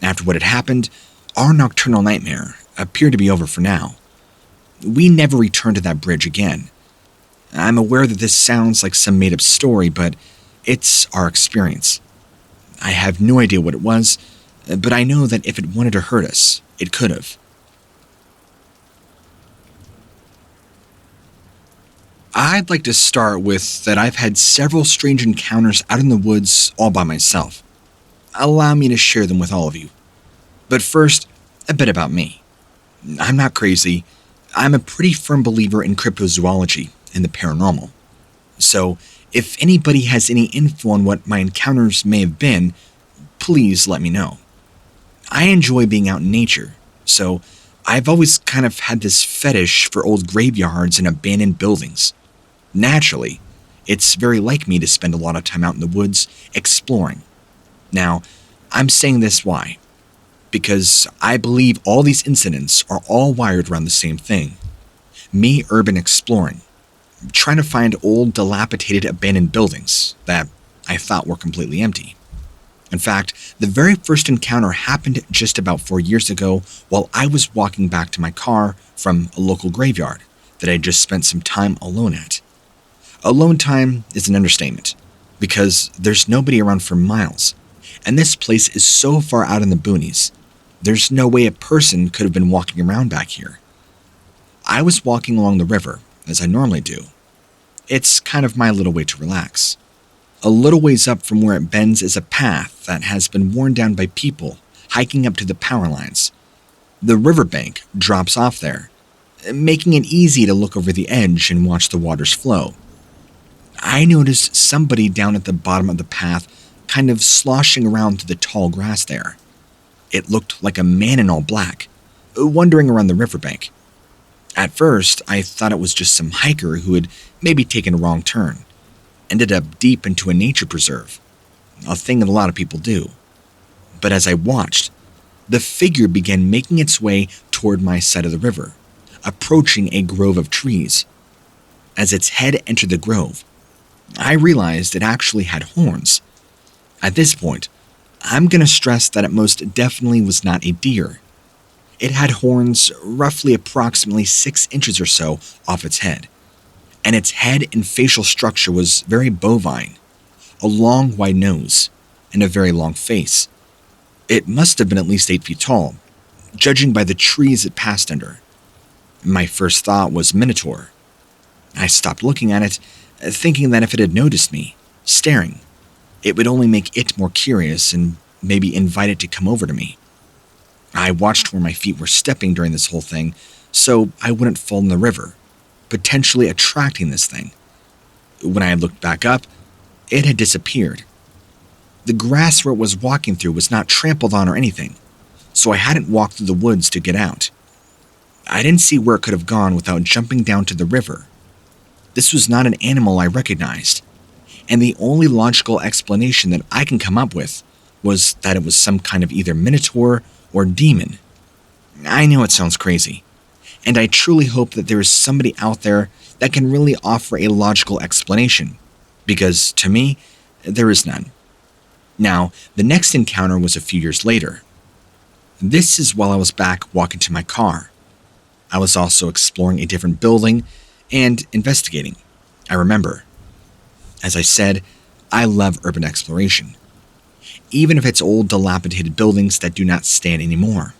After what had happened, our nocturnal nightmare appeared to be over for now. We never returned to that bridge again. I'm aware that this sounds like some made-up story, but it's our experience. I have no idea what it was, but I know that if it wanted to hurt us, it could have. I'd like to start with that I've had several strange encounters out in the woods all by myself. Allow me to share them with all of you. But first, a bit about me. I'm not crazy. I'm a pretty firm believer in cryptozoology and the paranormal. So, if anybody has any info on what my encounters may have been, please let me know. I enjoy being out in nature, so I've always kind of had this fetish for old graveyards and abandoned buildings. Naturally, it's very like me to spend a lot of time out in the woods exploring. Now, I'm saying this why? Because I believe all these incidents are all wired around the same thing. Me urban exploring, trying to find old dilapidated abandoned buildings that I thought were completely empty. In fact, the very first encounter happened just about 4 years ago while I was walking back to my car from a local graveyard that I just spent some time alone at. Alone time is an understatement, because there's nobody around for miles, and this place is so far out in the boonies, there's no way a person could have been walking around back here. I was walking along the river, as I normally do. It's kind of my little way to relax. A little ways up from where it bends is a path that has been worn down by people hiking up to the power lines. The riverbank drops off there, making it easy to look over the edge and watch the waters flow. I noticed somebody down at the bottom of the path kind of sloshing around through the tall grass there. It looked like a man in all black, wandering around the riverbank. At first, I thought it was just some hiker who had maybe taken a wrong turn, ended up deep into a nature preserve, a thing that a lot of people do. But as I watched, the figure began making its way toward my side of the river, approaching a grove of trees. As its head entered the grove, I realized it actually had horns. At this point, I'm going to stress that it most definitely was not a deer. It had horns roughly approximately 6 inches or so off its head, and its head and facial structure was very bovine, a long wide nose, and a very long face. It must have been at least 8 feet tall, judging by the trees it passed under. My first thought was Minotaur. I stopped looking at it, thinking that if it had noticed me, staring, it would only make it more curious and maybe invite it to come over to me. I watched where my feet were stepping during this whole thing, so I wouldn't fall in the river, potentially attracting this thing. When I looked back up, it had disappeared. The grass where it was walking through was not trampled on or anything, so I hadn't walked through the woods to get out. I didn't see where it could have gone without jumping down to the river. This was not an animal I recognized, and the only logical explanation that I can come up with was that it was some kind of either minotaur or demon. I know it sounds crazy, and I truly hope that there is somebody out there that can really offer a logical explanation, because to me, there is none. Now, the next encounter was a few years later. This is while I was back walking to my car. I was also exploring a different building and investigating. I remember. As I said, I love urban exploration, even if it's old, dilapidated buildings that do not stand anymore.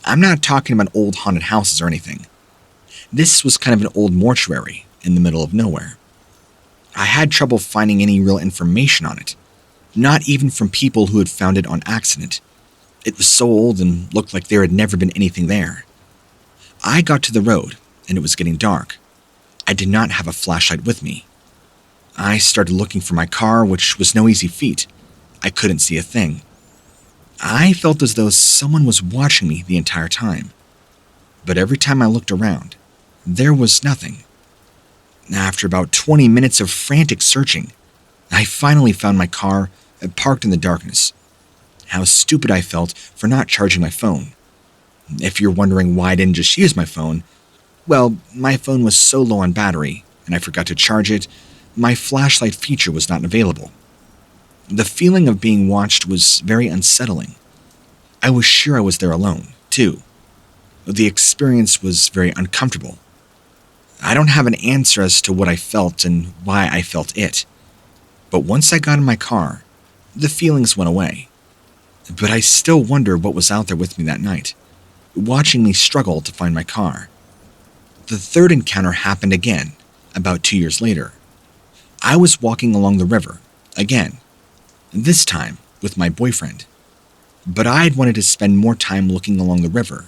I'm not talking about old haunted houses or anything. This was kind of an old mortuary in the middle of nowhere. I had trouble finding any real information on it, not even from people who had found it on accident. It was so old and looked like there had never been anything there. I got to the road, and it was getting dark. I did not have a flashlight with me. I started looking for my car, which was no easy feat. I couldn't see a thing. I felt as though someone was watching me the entire time. But every time I looked around, there was nothing. After about 20 minutes of frantic searching, I finally found my car parked in the darkness. How stupid I felt for not charging my phone. If you're wondering why I didn't just use my phone, well, my phone was so low on battery, and I forgot to charge it, my flashlight feature was not available. The feeling of being watched was very unsettling. I was sure I was there alone, too. The experience was very uncomfortable. I don't have an answer as to what I felt and why I felt it. But once I got in my car, the feelings went away. But I still wonder what was out there with me that night, watching me struggle to find my car. The third encounter happened again, about 2 years later. I was walking along the river, again, this time with my boyfriend. But I had wanted to spend more time looking along the river,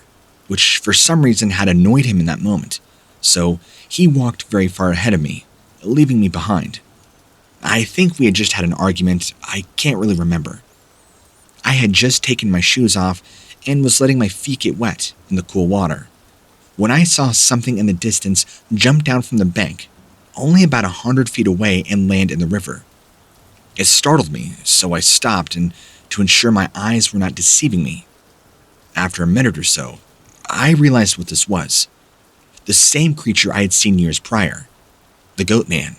which for some reason had annoyed him in that moment, so he walked very far ahead of me, leaving me behind. I think we had just had an argument, I can't really remember. I had just taken my shoes off and was letting my feet get wet in the cool water, when I saw something in the distance jump down from the bank, only about 100 feet away, and land in the river. It startled me, so I stopped and to ensure my eyes were not deceiving me. After a minute or so, I realized what this was. The same creature I had seen years prior, the Goatman.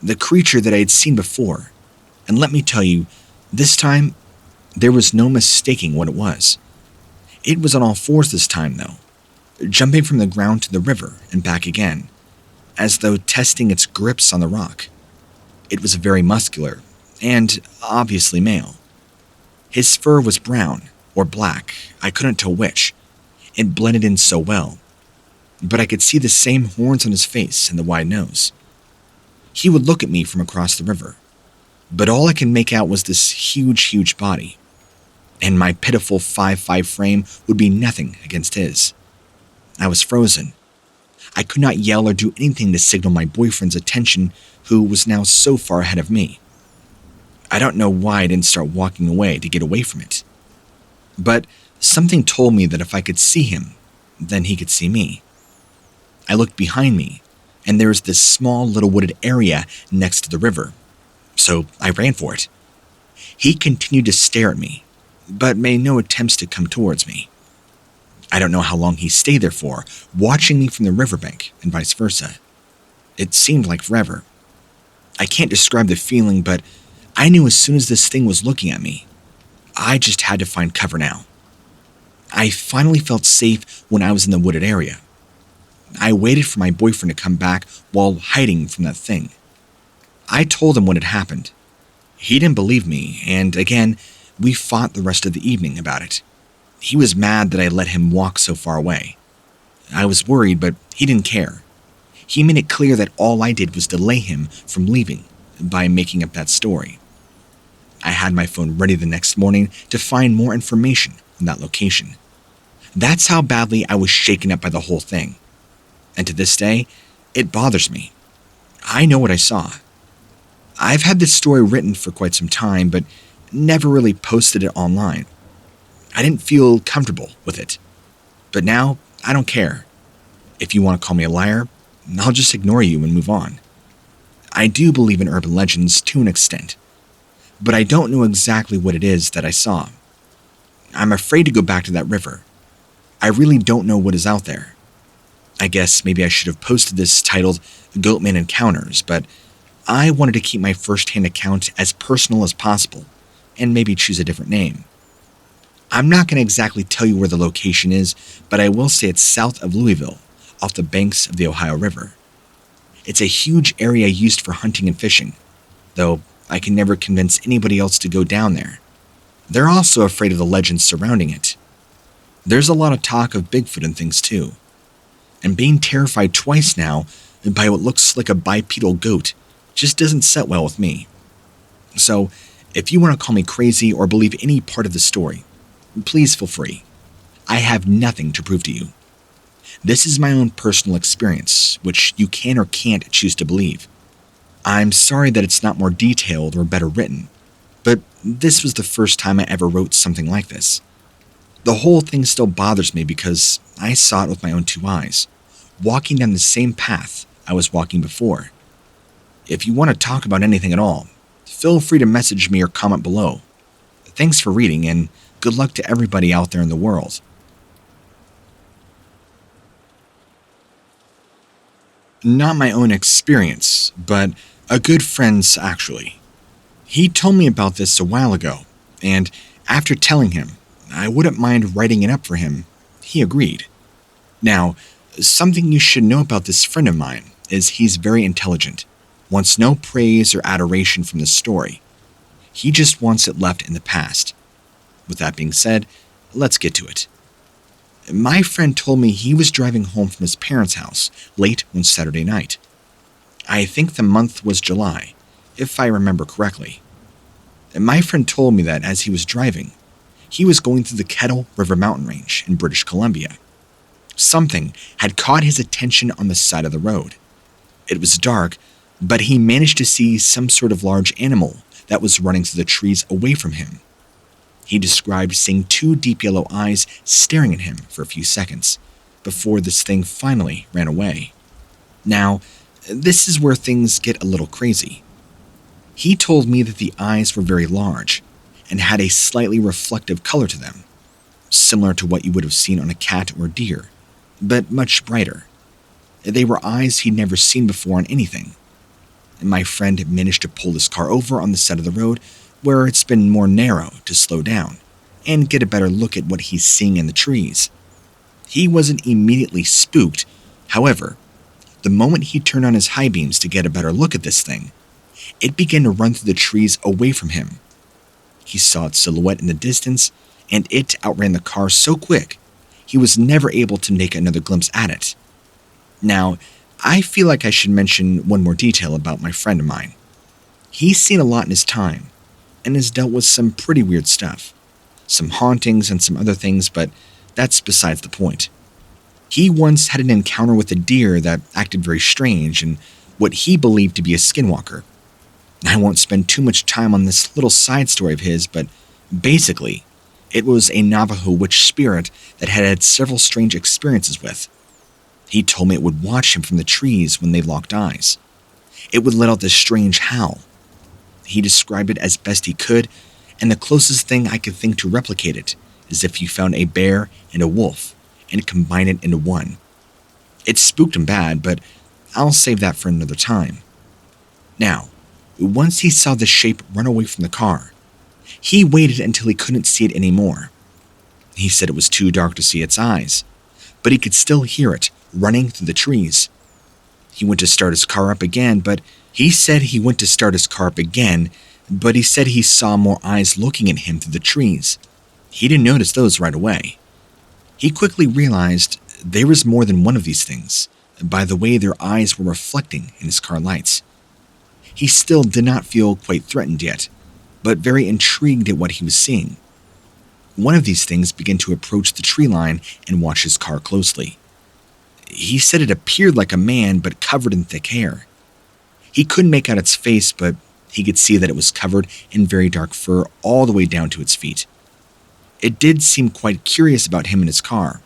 The creature that I had seen before, and let me tell you, this time, there was no mistaking what it was. It was on all fours this time, though, jumping from the ground to the river and back again, as though testing its grips on the rock. It was very muscular, and obviously male. His fur was brown, or black, I couldn't tell which. It blended in so well, but I could see the same horns on his face and the wide nose. He would look at me from across the river, but all I could make out was this huge body, and my pitiful 5'5" frame would be nothing against his. I was frozen. I could not yell or do anything to signal my boyfriend's attention, who was now so far ahead of me. I don't know why I didn't start walking away to get away from it. But something told me that if I could see him, then he could see me. I looked behind me, and there was this small little wooded area next to the river, so I ran for it. He continued to stare at me, but made no attempts to come towards me. I don't know how long he stayed there for, watching me from the riverbank and vice versa. It seemed like forever. I can't describe the feeling, but I knew as soon as this thing was looking at me, I just had to find cover now. I finally felt safe when I was in the wooded area. I waited for my boyfriend to come back while hiding from that thing. I told him what had happened. He didn't believe me, and again, we fought the rest of the evening about it. He was mad that I let him walk so far away. I was worried, but he didn't care. He made it clear that all I did was delay him from leaving by making up that story. I had my phone ready the next morning to find more information on that location. That's how badly I was shaken up by the whole thing. And to this day, it bothers me. I know what I saw. I've had this story written for quite some time, but never really posted it online. I didn't feel comfortable with it. But now, I don't care. If you want to call me a liar, I'll just ignore you and move on. I do believe in urban legends to an extent, but I don't know exactly what it is that I saw. I'm afraid to go back to that river. I really don't know what is out there. I guess maybe I should have posted this titled Goatman Encounters, but I wanted to keep my first-hand account as personal as possible, and maybe choose a different name. I'm not going to exactly tell you where the location is, but I will say it's south of Louisville, off the banks of the Ohio River. It's a huge area used for hunting and fishing, though I can never convince anybody else to go down there. They're also afraid of the legends surrounding it. There's a lot of talk of Bigfoot and things too, and being terrified twice now by what looks like a bipedal goat just doesn't set well with me. So, if you want to call me crazy or believe any part of the story, please feel free. I have nothing to prove to you. This is my own personal experience, which you can or can't choose to believe. I'm sorry that it's not more detailed or better written, but this was the first time I ever wrote something like this. The whole thing still bothers me because I saw it with my own two eyes, walking down the same path I was walking before. If you want to talk about anything at all, feel free to message me or comment below. Thanks for reading, and good luck to everybody out there in the world. Not my own experience, but a good friend's actually. He told me about this a while ago, and after telling him I wouldn't mind writing it up for him, he agreed. Now, something you should know about this friend of mine is he's very intelligent, wants no praise or adoration from the story. He just wants it left in the past. With that being said, let's get to it. My friend told me he was driving home from his parents' house late one Saturday night. I think the month was July, if I remember correctly. My friend told me that as he was driving, he was going through the Kettle River mountain range in British Columbia. Something had caught his attention on the side of the road. It was dark, but he managed to see some sort of large animal that was running through the trees away from him. He described seeing two deep yellow eyes staring at him for a few seconds, before this thing finally ran away. Now, this is where things get a little crazy. He told me that the eyes were very large, and had a slightly reflective color to them, similar to what you would have seen on a cat or deer, but much brighter. They were eyes he'd never seen before on anything. My friend managed to pull his car over on the side of the road where it's been more narrow to slow down and get a better look at what he's seeing in the trees. He wasn't immediately spooked. However, the moment he turned on his high beams to get a better look at this thing, it began to run through the trees away from him. He saw its silhouette in the distance, and it outran the car so quick, he was never able to make another glimpse at it. Now, I feel like I should mention one more detail about my friend of mine. He's seen a lot in his time, and has dealt with some pretty weird stuff. Some hauntings and some other things, but that's besides the point. He once had an encounter with a deer that acted very strange and what he believed to be a skinwalker. I won't spend too much time on this little side story of his, but basically, it was a Navajo witch spirit that had had several strange experiences with. He told me it would watch him from the trees when they locked eyes. It would let out this strange howl. He described it as best he could, and the closest thing I could think to replicate it is if you found a bear and a wolf and combined it into one. It spooked him bad, but I'll save that for another time. Now, once he saw the shape run away from the car, he waited until he couldn't see it anymore. He said it was too dark to see its eyes, but he could still hear it running through the trees. He went to start his car up again, but he said he saw more eyes looking at him through the trees. He didn't notice those right away. He quickly realized there was more than one of these things by the way their eyes were reflecting in his car lights. He still did not feel quite threatened yet, but very intrigued at what he was seeing. One of these things began to approach the tree line and watch his car closely. He said it appeared like a man but covered in thick hair. He couldn't make out its face, but he could see that it was covered in very dark fur all the way down to its feet. It did seem quite curious about him in his car.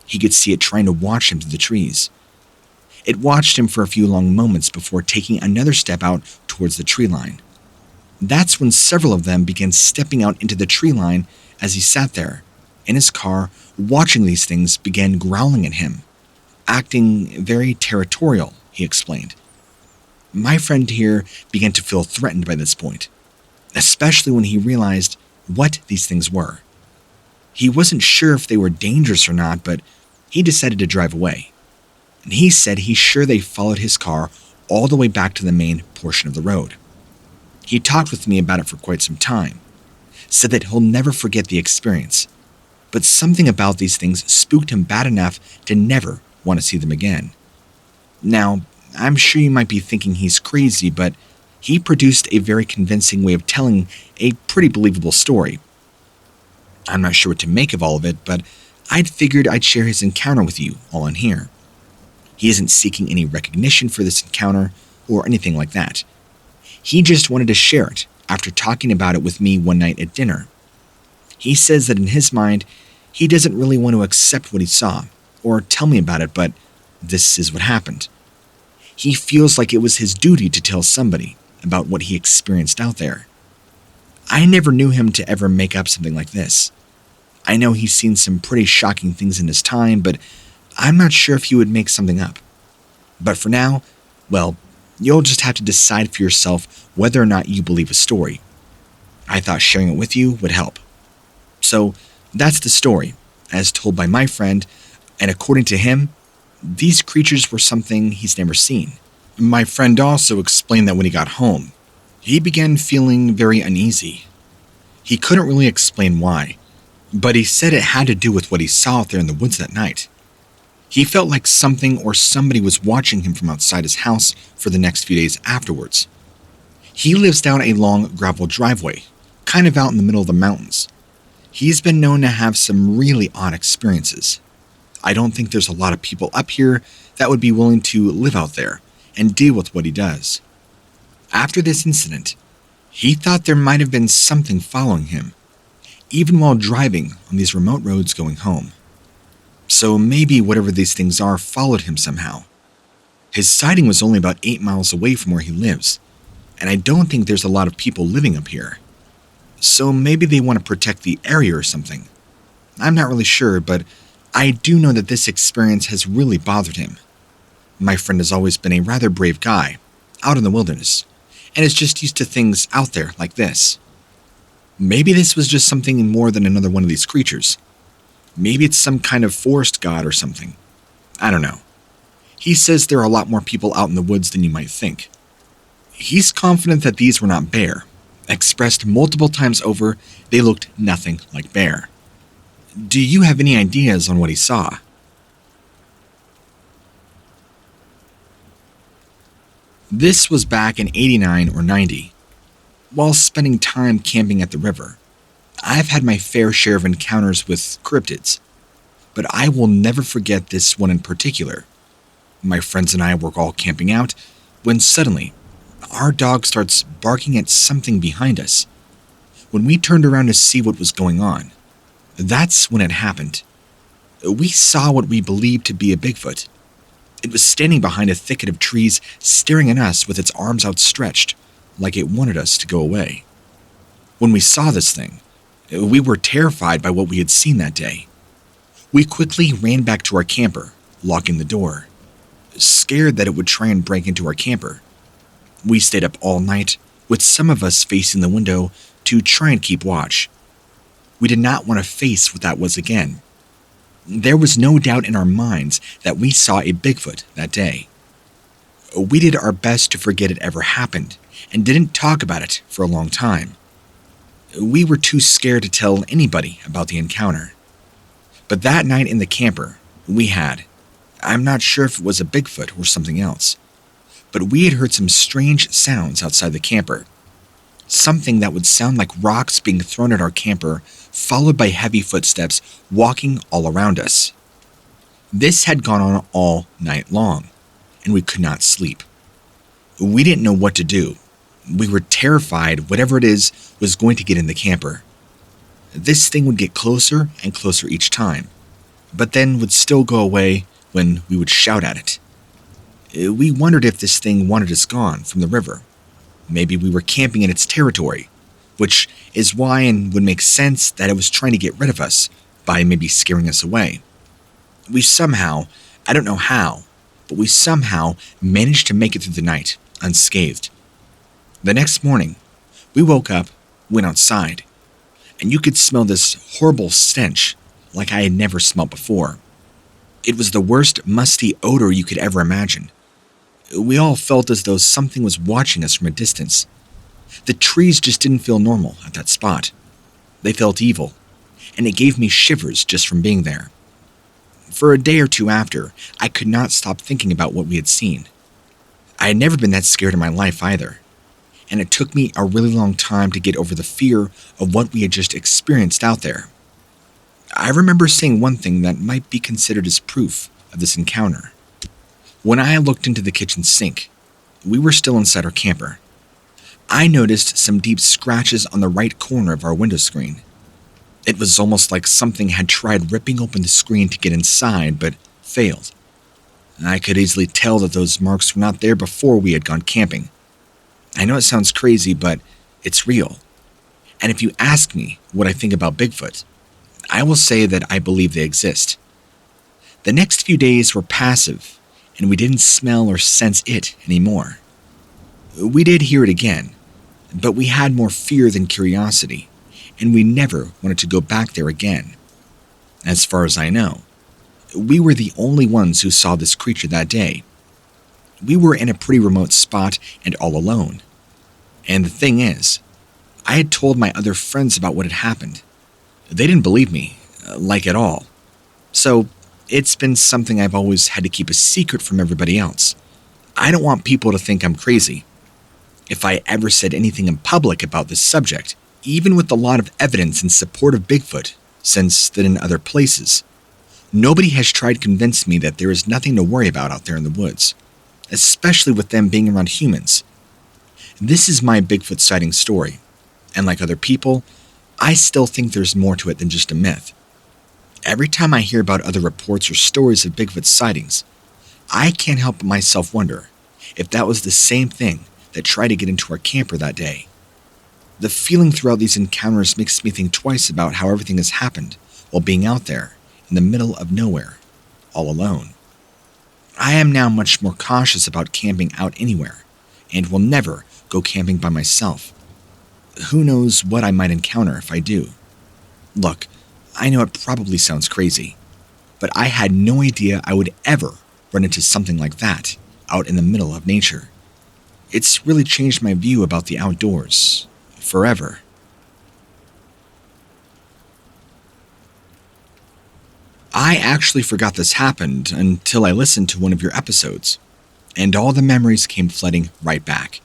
He could see it trying to watch him through the trees. It watched him for a few long moments before taking another step out towards the tree line. That's when several of them began stepping out into the tree line as he sat there, in his car, watching these things began growling at him, acting very territorial, he explained. My friend here began to feel threatened by this point, especially when he realized what these things were. He wasn't sure if they were dangerous or not, but he decided to drive away. And he said he's sure they followed his car all the way back to the main portion of the road. He talked with me about it for quite some time, said that he'll never forget the experience, but something about these things spooked him bad enough to never want to see them again. Now, I'm sure you might be thinking he's crazy, but he produced a very convincing way of telling a pretty believable story. I'm not sure what to make of all of it, but I'd figured I'd share his encounter with you all on here. He isn't seeking any recognition for this encounter or anything like that. He just wanted to share it after talking about it with me one night at dinner. He says that in his mind, he doesn't really want to accept what he saw or tell me about it, but this is what happened. He feels like it was his duty to tell somebody about what he experienced out there. I never knew him to ever make up something like this. I know he's seen some pretty shocking things in his time, but I'm not sure if he would make something up. But for now, well, you'll just have to decide for yourself whether or not you believe a story. I thought sharing it with you would help. So, that's the story, as told by my friend, and according to him, these creatures were something he's never seen. My friend also explained that when he got home, he began feeling very uneasy. He couldn't really explain why, but he said it had to do with what he saw out there in the woods that night. He felt like something or somebody was watching him from outside his house for the next few days afterwards. He lives down a long gravel driveway, kind of out in the middle of the mountains. He's been known to have some really odd experiences. I don't think there's a lot of people up here that would be willing to live out there and deal with what he does. After this incident, he thought there might have been something following him, even while driving on these remote roads going home. So maybe whatever these things are followed him somehow. His sighting was only about 8 miles away from where he lives, and I don't think there's a lot of people living up here. So maybe they want to protect the area or something. I'm not really sure, but I do know that this experience has really bothered him. My friend has always been a rather brave guy, out in the wilderness, and is just used to things out there like this. Maybe this was just something more than another one of these creatures. Maybe it's some kind of forest god or something. I don't know. He says there are a lot more people out in the woods than you might think. He's confident that these were not bear. Expressed multiple times over, they looked nothing like bear. Do you have any ideas on what he saw? This was back in 89 or 90. While spending time camping at the river, I've had my fair share of encounters with cryptids, but I will never forget this one in particular. My friends and I were all camping out when suddenly, our dog starts barking at something behind us. When we turned around to see what was going on, that's when it happened. We saw what we believed to be a bigfoot. It was standing behind a thicket of trees, staring at us with its arms outstretched, like it wanted us to go away. When we saw this thing, we were terrified by what we had seen that day. We quickly ran back to our camper, locking the door, scared that it would try and break into our camper. We stayed up all night, with some of us facing the window to try and keep watch. We did not want to face what that was again. There was no doubt in our minds that we saw a Bigfoot that day. We did our best to forget it ever happened and didn't talk about it for a long time. We were too scared to tell anybody about the encounter. But that night in the camper, I'm not sure if it was a Bigfoot or something else, but we had heard some strange sounds outside the camper. Something that would sound like rocks being thrown at our camper, followed by heavy footsteps walking all around us. This had gone on all night long, and we could not sleep. We didn't know what to do. We were terrified whatever it is was going to get in the camper. This thing would get closer and closer each time, but then would still go away when we would shout at it. We wondered if this thing wanted us gone from the river. Maybe we were camping in its territory, which is why and would make sense that it was trying to get rid of us by maybe scaring us away. We somehow, I don't know how, but we somehow managed to make it through the night unscathed. The next morning, we woke up, went outside. and you could smell this horrible stench like I had never smelled before. It was the worst musty odor you could ever imagine. We all felt as though something was watching us from a distance. The trees just didn't feel normal at that spot. They felt evil, and it gave me shivers just from being there. For a day or two after, I could not stop thinking about what we had seen. I had never been that scared in my life either, and it took me a really long time to get over the fear of what we had just experienced out there. I remember saying one thing that might be considered as proof of this encounter. When I looked into the kitchen sink, we were still inside our camper. I noticed some deep scratches on the right corner of our window screen. It was almost like something had tried ripping open the screen to get inside, but failed. I could easily tell that those marks were not there before we had gone camping. I know it sounds crazy, but it's real. And if you ask me what I think about Bigfoot, I will say that I believe they exist. The next few days were passive, and we didn't smell or sense it anymore. We did hear it again, but we had more fear than curiosity, and we never wanted to go back there again. As far as I know, we were the only ones who saw this creature that day. We were in a pretty remote spot and all alone. And the thing is, I had told my other friends about what had happened. They didn't believe me, like at all. So it's been something I've always had to keep a secret from everybody else. I don't want people to think I'm crazy. If I ever said anything in public about this subject, even with a lot of evidence in support of Bigfoot, since then in other places, nobody has tried to convince me that there is nothing to worry about out there in the woods, especially with them being around humans. This is my Bigfoot sighting story, and like other people, I still think there's more to it than just a myth. Every time I hear about other reports or stories of Bigfoot sightings, I can't help myself wonder if that was the same thing that tried to get into our camper that day. The feeling throughout these encounters makes me think twice about how everything has happened while being out there in the middle of nowhere, all alone. I am now much more cautious about camping out anywhere, and will never go camping by myself. Who knows what I might encounter if I do? Look, I know it probably sounds crazy, but I had no idea I would ever run into something like that out in the middle of nature. It's really changed my view about the outdoors, forever. I actually forgot this happened until I listened to one of your episodes, and all the memories came flooding right back.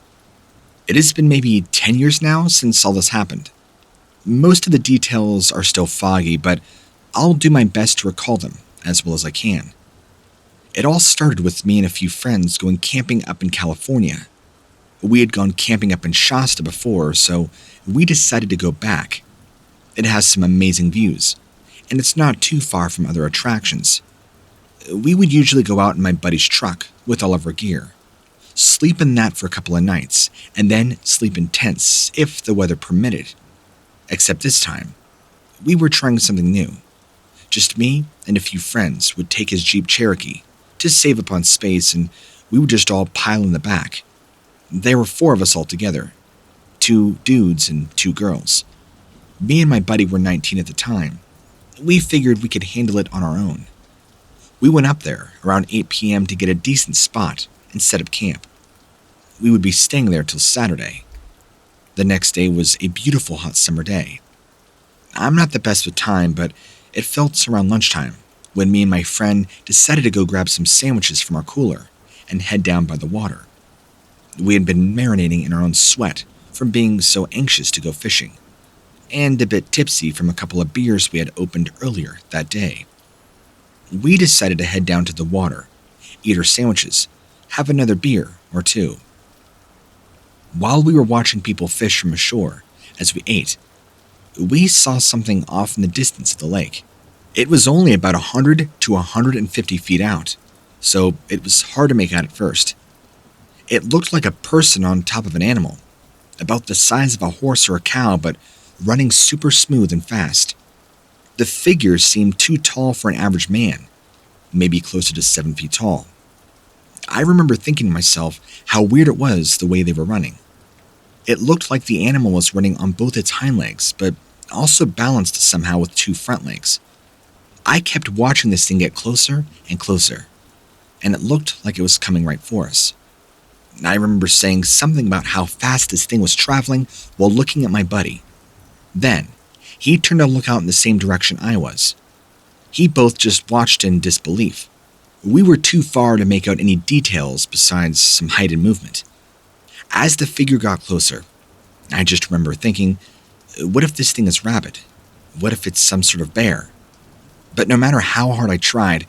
It has been maybe 10 years now since all this happened. Most of the details are still foggy, but I'll do my best to recall them as well as I can. It all started with me and a few friends going camping up in California. We had gone camping up in Shasta before, so we decided to go back. It has some amazing views, and it's not too far from other attractions. We would usually go out in my buddy's truck with all of our gear, sleep in that for a couple of nights, and then sleep in tents if the weather permitted. Except this time, we were trying something new. Just me and a few friends would take his Jeep Cherokee to save up on space, and we would just all pile in the back. There were 4 of us all together, 2 dudes and 2 girls. Me and my buddy were 19 at the time. We figured we could handle it on our own. We went up there around 8 p.m. to get a decent spot and set up camp. We would be staying there till Saturday. The next day was a beautiful hot summer day. I'm not the best with time, but it felt around lunchtime when me and my friend decided to go grab some sandwiches from our cooler and head down by the water. We had been marinating in our own sweat from being so anxious to go fishing, and a bit tipsy from a couple of beers we had opened earlier that day. We decided to head down to the water, eat our sandwiches, have another beer or 2. While we were watching people fish from ashore as we ate, we saw something off in the distance of the lake. It was only about 100 to 150 feet out, so it was hard to make out at first. It looked like a person on top of an animal, about the size of a horse or a cow, but running super smooth and fast. The figure seemed too tall for an average man, maybe closer to 7 feet tall. I remember thinking to myself how weird it was the way they were running. It looked like the animal was running on both its hind legs, but also balanced somehow with two front legs. I kept watching this thing get closer and closer, and it looked like it was coming right for us. I remember saying something about how fast this thing was traveling while looking at my buddy. Then, he turned to look out in the same direction I was. He both just watched in disbelief. We were too far to make out any details besides some height and movement. As the figure got closer, I just remember thinking, what if this thing is rabid? What if it's some sort of bear? But no matter how hard I tried,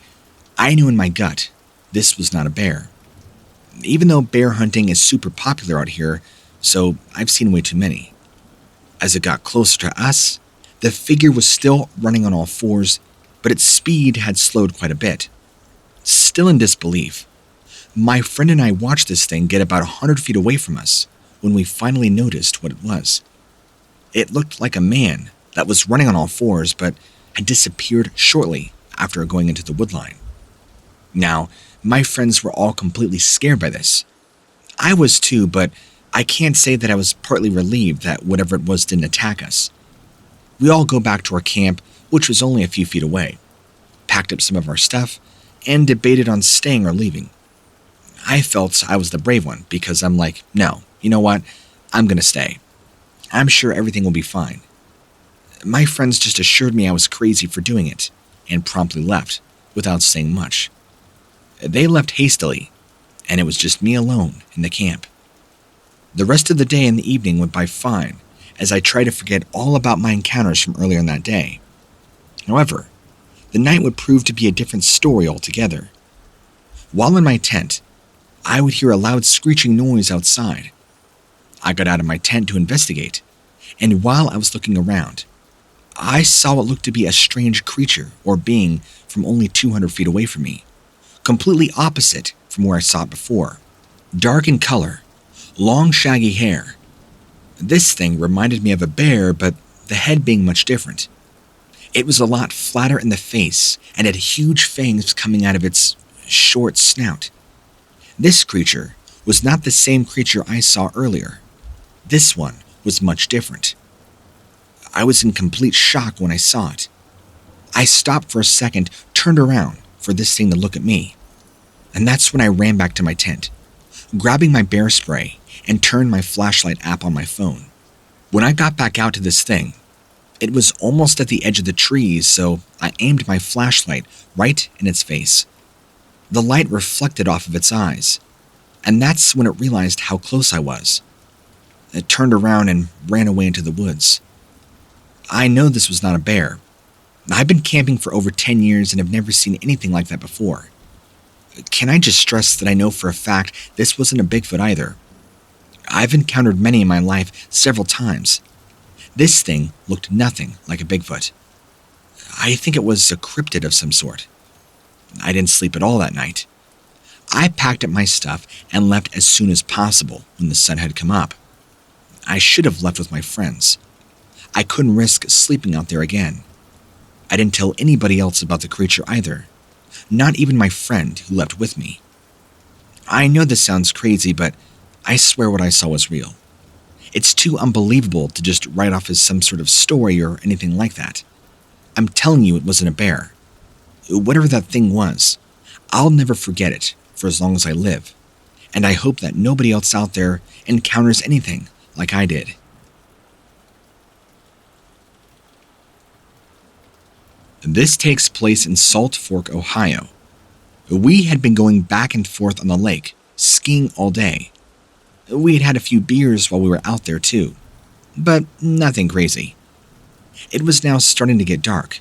I knew in my gut this was not a bear. Even though bear hunting is super popular out here, so I've seen way too many. As it got closer to us, the figure was still running on all fours, but its speed had slowed quite a bit. Still in disbelief, my friend and I watched this thing get about 100 feet away from us when we finally noticed what it was. It looked like a man that was running on all fours but had disappeared shortly after going into the woodline. Now, my friends were all completely scared by this. I was too, but I can't say that I was partly relieved that whatever it was didn't attack us. We all go back to our camp, which was only a few feet away, packed up some of our stuff, and debated on staying or leaving. I felt I was the brave one because I'm like, no, you know what? I'm gonna stay. I'm sure everything will be fine. My friends just assured me I was crazy for doing it and promptly left without saying much. They left hastily, and it was just me alone in the camp. The rest of the day and the evening went by fine as I tried to forget all about my encounters from earlier in that day. However, the night would prove to be a different story altogether. While in my tent, I would hear a loud screeching noise outside. I got out of my tent to investigate, and while I was looking around, I saw what looked to be a strange creature or being from only 200 feet away from me, completely opposite from where I saw it before. Dark in color, long shaggy hair. This thing reminded me of a bear, but the head being much different. It was a lot flatter in the face and had huge fangs coming out of its short snout. This creature was not the same creature I saw earlier. This one was much different. I was in complete shock when I saw it. I stopped for a second, turned around for this thing to look at me. And that's when I ran back to my tent, grabbing my bear spray and turned my flashlight app on my phone. When I got back out to this thing, it was almost at the edge of the trees, so I aimed my flashlight right in its face. The light reflected off of its eyes, and that's when it realized how close I was. It turned around and ran away into the woods. I know this was not a bear. I've been camping for over 10 years and have never seen anything like that before. Can I just stress that I know for a fact this wasn't a Bigfoot either? I've encountered many in my life several times. This thing looked nothing like a Bigfoot. I think it was a cryptid of some sort. I didn't sleep at all that night. I packed up my stuff and left as soon as possible when the sun had come up. I should have left with my friends. I couldn't risk sleeping out there again. I didn't tell anybody else about the creature either, not even my friend who left with me. I know this sounds crazy, but I swear what I saw was real. It's too unbelievable to just write off as some sort of story or anything like that. I'm telling you it wasn't a bear. Whatever that thing was, I'll never forget it for as long as I live, and I hope that nobody else out there encounters anything like I did. This takes place in Salt Fork, Ohio. We had been going back and forth on the lake, skiing all day. We had had a few beers while we were out there too, but nothing crazy. It was now starting to get dark,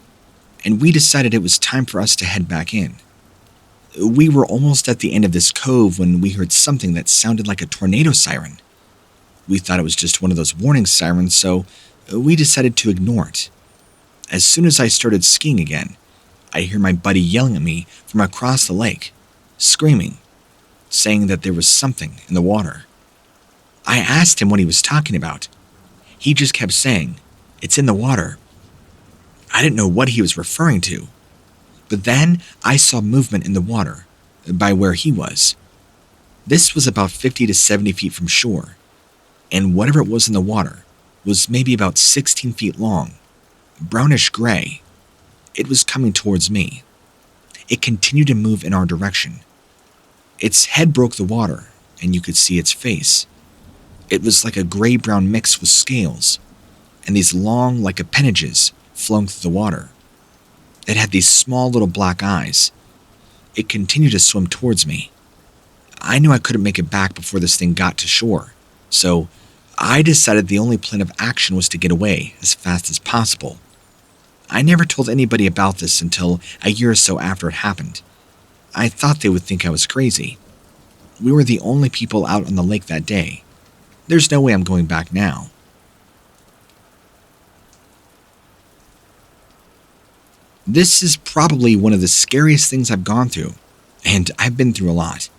and we decided it was time for us to head back in. We were almost at the end of this cove when we heard something that sounded like a tornado siren. We thought it was just one of those warning sirens, so we decided to ignore it. As soon as I started skiing again, I hear my buddy yelling at me from across the lake, screaming, saying that there was something in the water. I asked him what he was talking about. He just kept saying, "It's in the water." I didn't know what he was referring to, but then I saw movement in the water by where he was. This was about 50 to 70 feet from shore, and whatever it was in the water was maybe about 16 feet long. brownish gray. It was coming towards me. It continued to move in our direction. Its head broke the water, and you could see its face. It was like a gray-brown mix with scales, and these long, like appendages, flowing through the water. It had these small little black eyes. It continued to swim towards me. I knew I couldn't make it back before this thing got to shore, so I decided the only plan of action was to get away as fast as possible. I never told anybody about this until a year or so after it happened. I thought they would think I was crazy. We were the only people out on the lake that day. There's no way I'm going back now. This is probably one of the scariest things I've gone through, and I've been through a lot.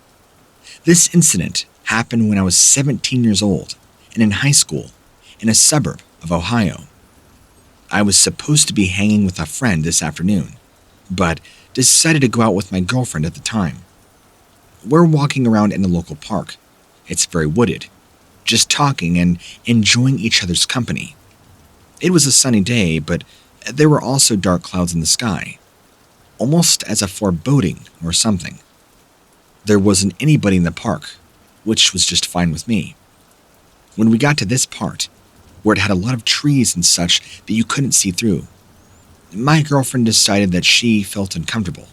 This incident happened when I was 17 years old and in high school in a suburb of Ohio. I was supposed to be hanging with a friend this afternoon, but decided to go out with my girlfriend at the time. We're walking around in a local park. It's very wooded, just talking and enjoying each other's company. It was a sunny day, but there were also dark clouds in the sky, almost as a foreboding or something. There wasn't anybody in the park, which was just fine with me. When we got to this part, where it had a lot of trees and such that you couldn't see through, my girlfriend decided that she felt uncomfortable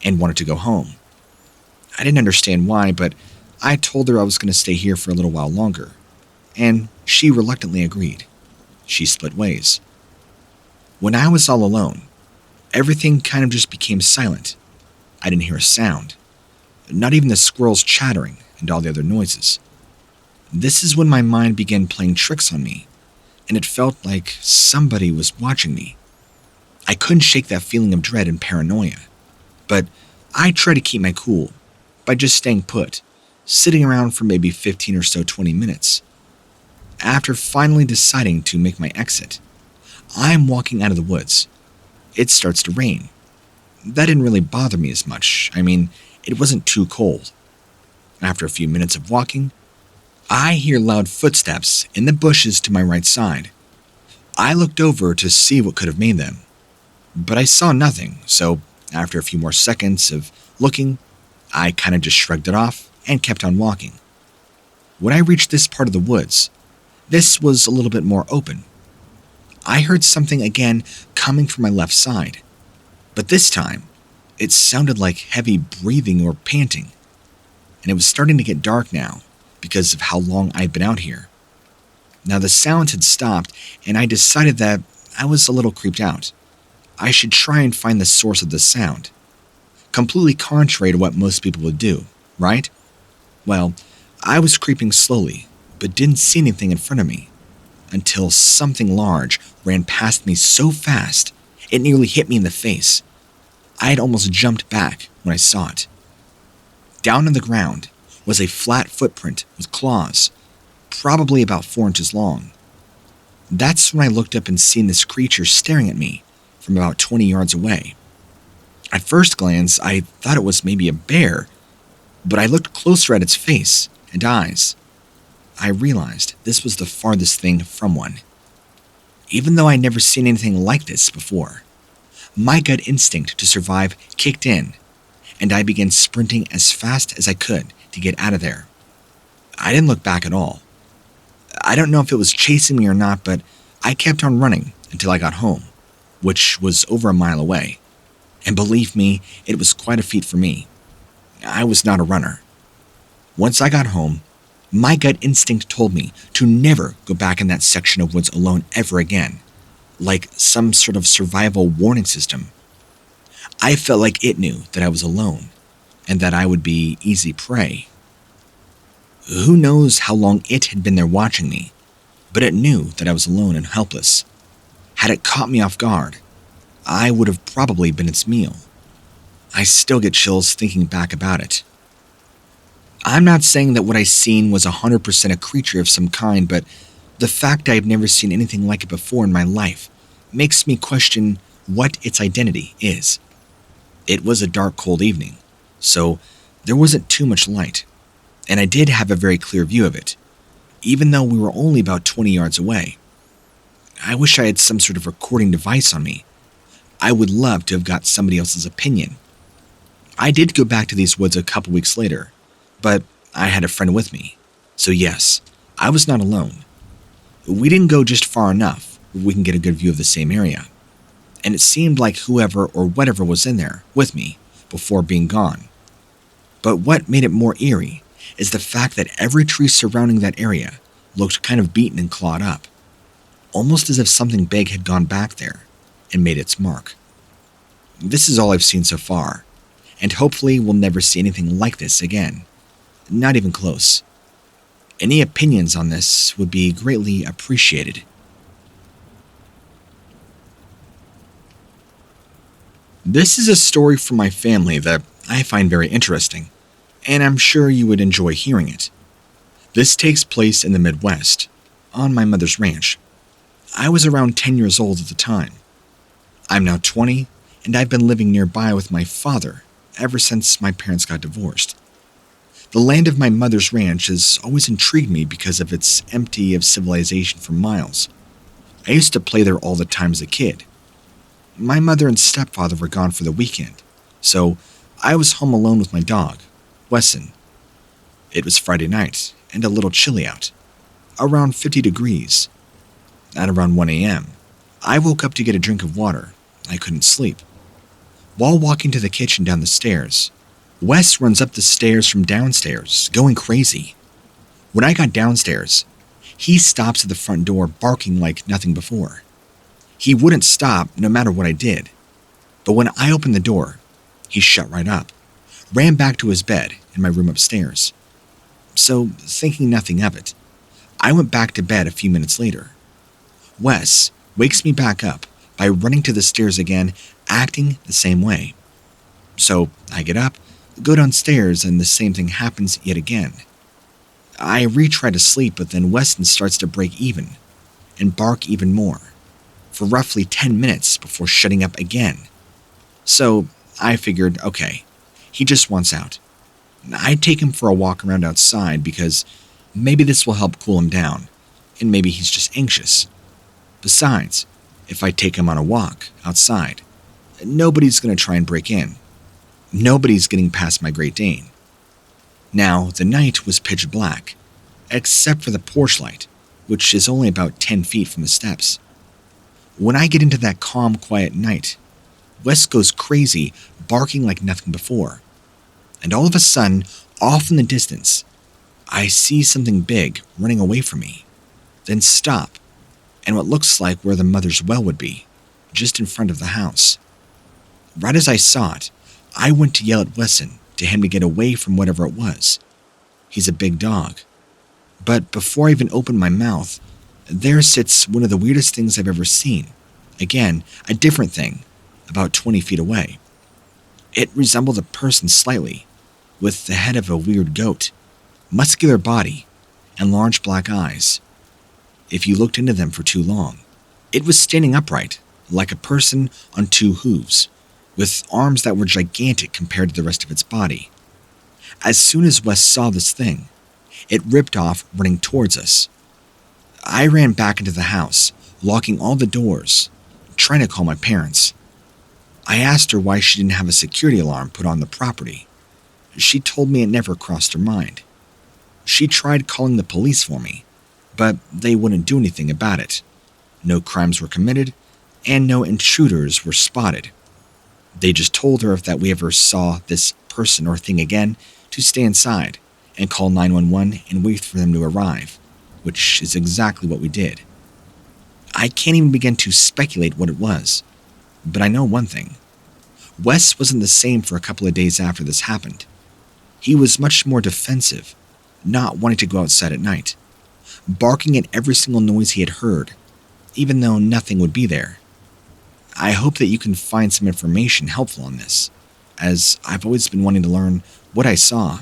and wanted to go home. I didn't understand why, but I told her I was going to stay here for a little while longer, and she reluctantly agreed. She split ways. When I was all alone, everything kind of just became silent. I didn't hear a sound, not even the squirrels chattering and all the other noises. This is when my mind began playing tricks on me, and it felt like somebody was watching me. I couldn't shake that feeling of dread and paranoia, but I tried to keep my cool by just staying put, sitting around for maybe 15 or so 20 minutes. After finally deciding to make my exit, I'm walking out of the woods. It starts to rain. That didn't really bother me as much. I mean, it wasn't too cold. After a few minutes of walking, I hear loud footsteps in the bushes to my right side. I looked over to see what could have made them, but I saw nothing, so after a few more seconds of looking, I kind of just shrugged it off and kept on walking. When I reached this part of the woods, this was a little bit more open. I heard something again coming from my left side, but this time, it sounded like heavy breathing or panting, and it was starting to get dark now because of how long I'd been out here. Now the sound had stopped, and I decided that I was a little creeped out. I should try and find the source of the sound. Completely contrary to what most people would do, right? Well, I was creeping slowly, but didn't see anything in front of me, until something large ran past me so fast, it nearly hit me in the face. I had almost jumped back when I saw it. Down on the ground was a flat footprint with claws, probably about 4 inches long. That's when I looked up and seen this creature staring at me from about 20 yards away. At first glance, I thought it was maybe a bear, but I looked closer at its face and eyes. I realized this was the farthest thing from one. Even though I'd never seen anything like this before, my gut instinct to survive kicked in, and I began sprinting as fast as I could to get out of there. I didn't look back at all. I don't know if it was chasing me or not, but I kept on running until I got home, which was over a mile away. And believe me, it was quite a feat for me. I was not a runner. Once I got home, my gut instinct told me to never go back in that section of woods alone ever again, like some sort of survival warning system. I felt like it knew that I was alone, and that I would be easy prey. Who knows how long it had been there watching me, but it knew that I was alone and helpless. Had it caught me off guard, I would have probably been its meal. I still get chills thinking back about it. I'm not saying that what I seen was 100% a creature of some kind, but the fact I've never seen anything like it before in my life makes me question what its identity is. It was a dark, cold evening, so there wasn't too much light, and I did have a very clear view of it, even though we were only about 20 yards away. I wish I had some sort of recording device on me. I would love to have got somebody else's opinion. I did go back to these woods a couple weeks later, but I had a friend with me. So yes, I was not alone. We didn't go just far enough where we can get a good view of the same area. And it seemed like whoever or whatever was in there with me before being gone. But what made it more eerie is the fact that every tree surrounding that area looked kind of beaten and clawed up, almost as if something big had gone back there and made its mark. This is all I've seen so far, and hopefully we'll never see anything like this again. Not even close. Any opinions on this would be greatly appreciated. This is a story from my family that I find very interesting, and I'm sure you would enjoy hearing it. This takes place in the Midwest, on my mother's ranch. I was around 10 years old at the time. I'm now 20, and I've been living nearby with my father ever since my parents got divorced. The land of my mother's ranch has always intrigued me because of its empty of civilization for miles. I used to play there all the time as a kid. My mother and stepfather were gone for the weekend, so I was home alone with my dog, Wesson. It was Friday night and a little chilly out, around 50 degrees. At around 1 a.m., I woke up to get a drink of water. I couldn't sleep. While walking to the kitchen down the stairs, Wes runs up the stairs from downstairs, going crazy. When I got downstairs, he stops at the front door barking like nothing before. He wouldn't stop no matter what I did. But when I opened the door, he shut right up, ran back to his bed in my room upstairs. So, thinking nothing of it, I went back to bed a few minutes later. Wes wakes me back up by running to the stairs again, acting the same way. So, I get up, go downstairs, and the same thing happens yet again. I retry to sleep, but then Weston starts to break even and bark even more, for roughly 10 minutes before shutting up again. So I figured, okay, he just wants out. I'd take him for a walk around outside because maybe this will help cool him down, and maybe he's just anxious. Besides, if I take him on a walk outside, nobody's going to try and break in. Nobody's getting past my Great Dane. Now, the night was pitch black, except for the porch light, which is only about 10 feet from the steps. When I get into that calm, quiet night, Wes goes crazy, barking like nothing before. And all of a sudden, off in the distance, I see something big running away from me, then stop, and what looks like where the mother's well would be, just in front of the house. Right as I saw it, I went to yell at Wesson to him to get away from whatever it was. He's a big dog. But before I even opened my mouth, there sits one of the weirdest things I've ever seen. Again, a different thing, about 20 feet away. It resembled a person slightly, with the head of a weird goat, muscular body, and large black eyes. If you looked into them for too long, it was standing upright, like a person on two hooves, with arms that were gigantic compared to the rest of its body. As soon as Wes saw this thing, it ripped off, running towards us. I ran back into the house, locking all the doors, trying to call my parents. I asked her why she didn't have a security alarm put on the property. She told me it never crossed her mind. She tried calling the police for me, but they wouldn't do anything about it. No crimes were committed, and no intruders were spotted. They just told her if that we ever saw this person or thing again, to stay inside and call 911 and wait for them to arrive, which is exactly what we did. I can't even begin to speculate what it was, but I know one thing. Wes wasn't the same for a couple of days after this happened. He was much more defensive, not wanting to go outside at night, barking at every single noise he had heard, even though nothing would be there. I hope that you can find some information helpful on this, as I've always been wanting to learn what I saw.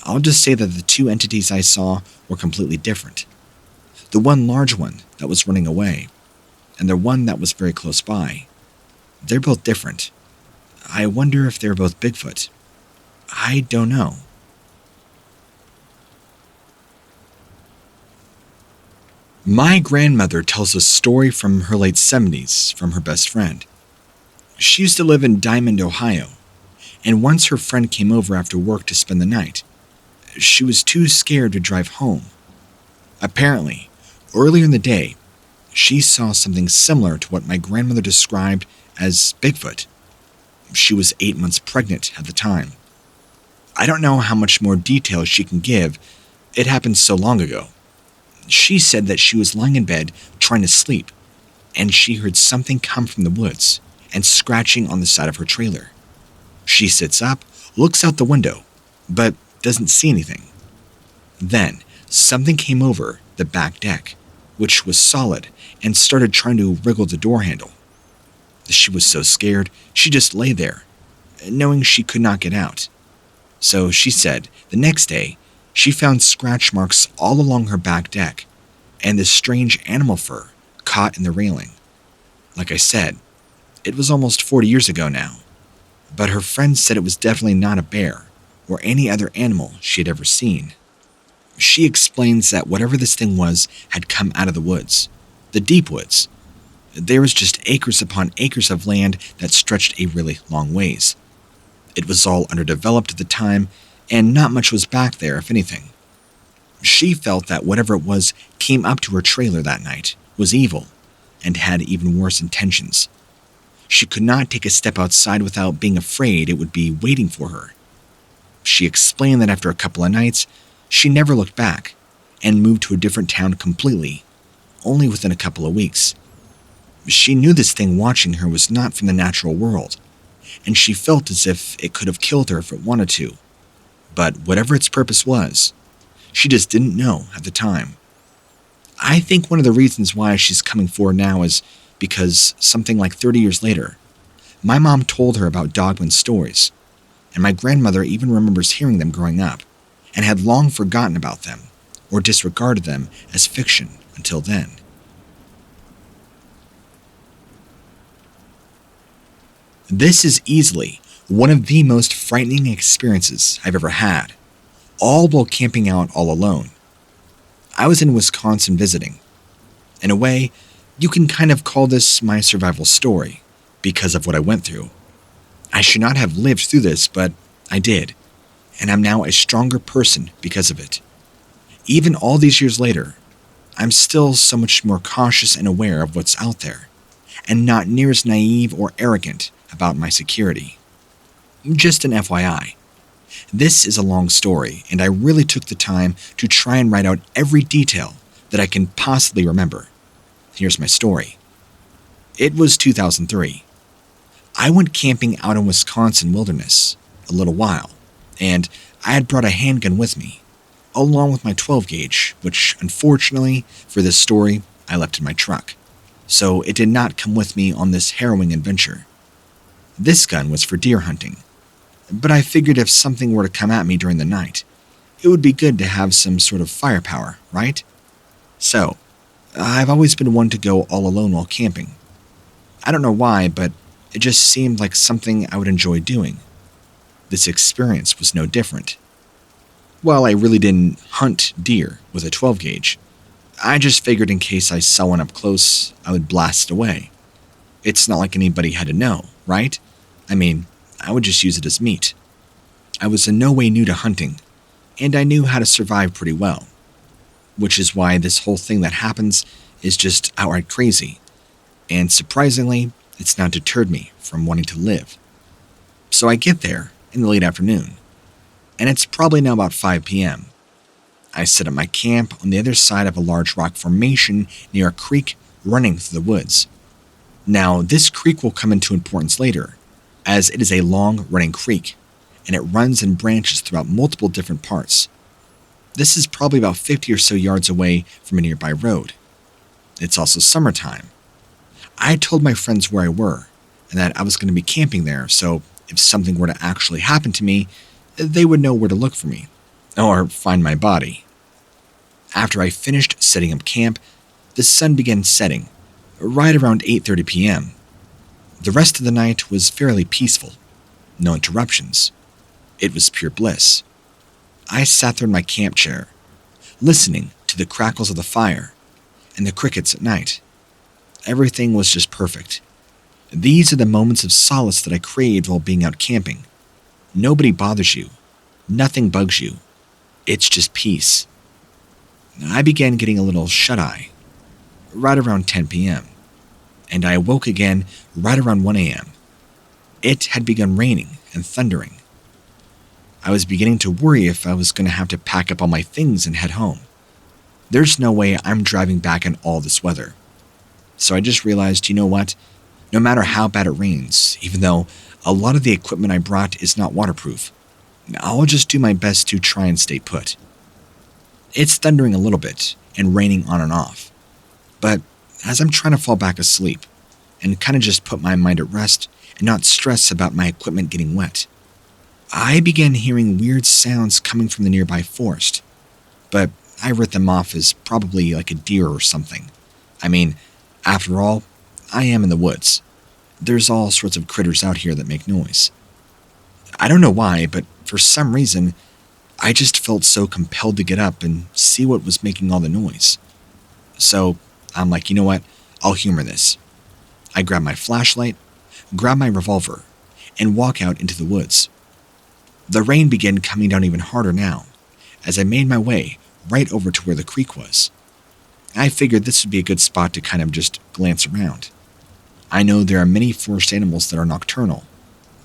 I'll just say that the two entities I saw were completely different. The one large one that was running away, and the one that was very close by. They're both different. I wonder if they're both Bigfoot. I don't know. My grandmother tells a story from her late 70s from her best friend. She used to live in Diamond, Ohio, and once her friend came over after work to spend the night. She was too scared to drive home. Apparently, earlier in the day, she saw something similar to what my grandmother described as Bigfoot. She was 8 months pregnant at the time. I don't know how much more detail she can give. It happened so long ago. She said that she was lying in bed trying to sleep, and she heard something come from the woods and scratching on the side of her trailer. She sits up, looks out the window, but doesn't see anything. Then, something came over the back deck, which was solid, and started trying to wriggle the door handle. She was so scared, she just lay there, knowing she could not get out. So she said the next day, she found scratch marks all along her back deck, and this strange animal fur caught in the railing. Like I said, it was almost 40 years ago now, but her friend said it was definitely not a bear or any other animal she had ever seen. She explains that whatever this thing was had come out of the woods, the deep woods. There was just acres upon acres of land that stretched a really long ways. It was all underdeveloped at the time, and not much was back there, if anything. She felt that whatever it was came up to her trailer that night was evil and had even worse intentions. She could not take a step outside without being afraid it would be waiting for her. She explained that after a couple of nights, she never looked back and moved to a different town completely, only within a couple of weeks. She knew this thing watching her was not from the natural world, and she felt as if it could have killed her if it wanted to. But whatever its purpose was, she just didn't know at the time. I think one of the reasons why she's coming forward now is because something like 30 years later, my mom told her about dogman stories, and my grandmother even remembers hearing them growing up, and had long forgotten about them, or disregarded them as fiction until then. This is easily one of the most frightening experiences I've ever had, all while camping out all alone. I was in Wisconsin visiting. In a way, you can kind of call this my survival story, because of what I went through. I should not have lived through this, but I did, and I'm now a stronger person because of it. Even all these years later, I'm still so much more cautious and aware of what's out there, and not near as naive or arrogant about my security. Just an FYI. This is a long story, and I really took the time to try and write out every detail that I can possibly remember. Here's my story. It was 2003. I went camping out in Wisconsin wilderness a little while, and I had brought a handgun with me, along with my 12 gauge, which unfortunately for this story I left in my truck, so it did not come with me on this harrowing adventure. This gun was for deer hunting, but I figured if something were to come at me during the night, it would be good to have some sort of firepower, right? So, I've always been one to go all alone while camping. I don't know why, but it just seemed like something I would enjoy doing. This experience was no different. While I really didn't hunt deer with a 12 gauge, I just figured in case I saw one up close, I would blast it away. It's not like anybody had to know, right? I mean, I would just use it as meat. I was in no way new to hunting, and I knew how to survive pretty well. Which is why this whole thing that happens is just outright crazy, and surprisingly, it's not deterred me from wanting to live. So I get there in the late afternoon, and it's probably now about 5 p.m. I set up my camp on the other side of a large rock formation near a creek running through the woods. Now, this creek will come into importance later, as it is a long-running creek, and it runs and branches throughout multiple different parts. This is probably about 50 or so yards away from a nearby road. It's also summertime. I told my friends where I were, and that I was going to be camping there, so if something were to actually happen to me, they would know where to look for me, or find my body. After I finished setting up camp, the sun began setting, right around 8:30 p.m. The rest of the night was fairly peaceful, no interruptions. It was pure bliss. I sat there in my camp chair, listening to the crackles of the fire, and the crickets at night. Everything was just perfect. These are the moments of solace that I craved while being out camping. Nobody bothers you. Nothing bugs you. It's just peace. I began getting a little shut-eye right around 10 p.m., and I awoke again right around 1 a.m. It had begun raining and thundering. I was beginning to worry if I was going to have to pack up all my things and head home. There's no way I'm driving back in all this weather. So I just realized, you know what? No matter how bad it rains, even though a lot of the equipment I brought is not waterproof, I'll just do my best to try and stay put. It's thundering a little bit and raining on and off. But as I'm trying to fall back asleep and kind of just put my mind at rest and not stress about my equipment getting wet, I began hearing weird sounds coming from the nearby forest. But I wrote them off as probably like a deer or something. I mean, after all, I am in the woods. There's all sorts of critters out here that make noise. I don't know why, but for some reason, I just felt so compelled to get up and see what was making all the noise. So I'm like, you know what? I'll humor this. I grab my flashlight, grab my revolver, and walk out into the woods. The rain began coming down even harder now, as I made my way right over to where the creek was. I figured this would be a good spot to kind of just glance around. I know there are many forest animals that are nocturnal.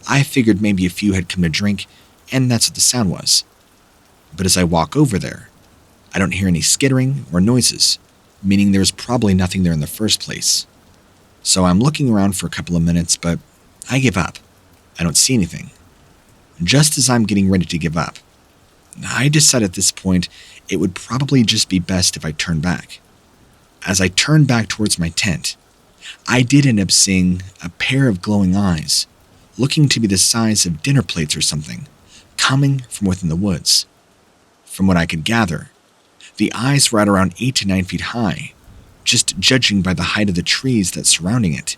I figured maybe a few had come to drink, and that's what the sound was. But as I walk over there, I don't hear any skittering or noises, meaning there's probably nothing there in the first place. So I'm looking around for a couple of minutes, but I give up. I don't see anything. Just as I'm getting ready to give up, I decide at this point it would probably just be best if I turn back. As I turned back towards my tent, I did end up seeing a pair of glowing eyes, looking to be the size of dinner plates or something, coming from within the woods. From what I could gather, the eyes were at around 8 to 9 feet high, just judging by the height of the trees that's surrounding it.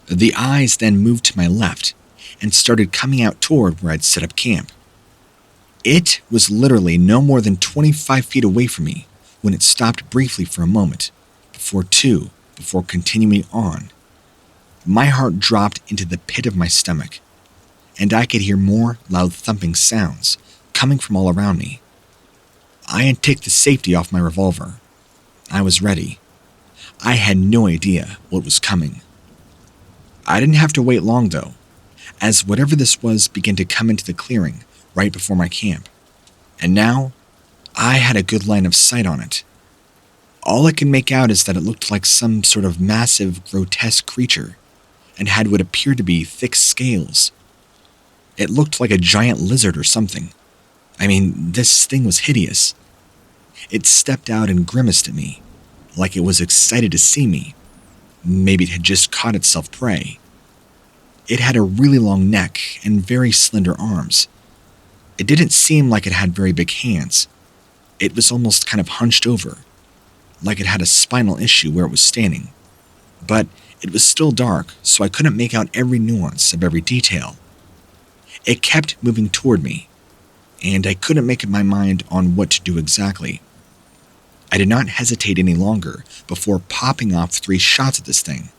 The eyes then moved to my left and started coming out toward where I'd set up camp. It was literally no more than 25 feet away from me when it stopped briefly for a moment, before continuing on. My heart dropped into the pit of my stomach, and I could hear more loud thumping sounds coming from all around me. I had taken the safety off my revolver. I was ready. I had no idea what was coming. I didn't have to wait long, though, as whatever this was began to come into the clearing right before my camp. And now, I had a good line of sight on it. All I could make out is that it looked like some sort of massive, grotesque creature, and had what appeared to be thick scales. It looked like a giant lizard or something. I mean, this thing was hideous. It stepped out and grimaced at me, like it was excited to see me. Maybe it had just caught itself prey. It had a really long neck and very slender arms. It didn't seem like it had very big hands. It was almost kind of hunched over, like it had a spinal issue where it was standing. But it was still dark, so I couldn't make out every nuance of every detail. It kept moving toward me, and I couldn't make up my mind on what to do exactly. I did not hesitate any longer before popping off 3 shots at this thing,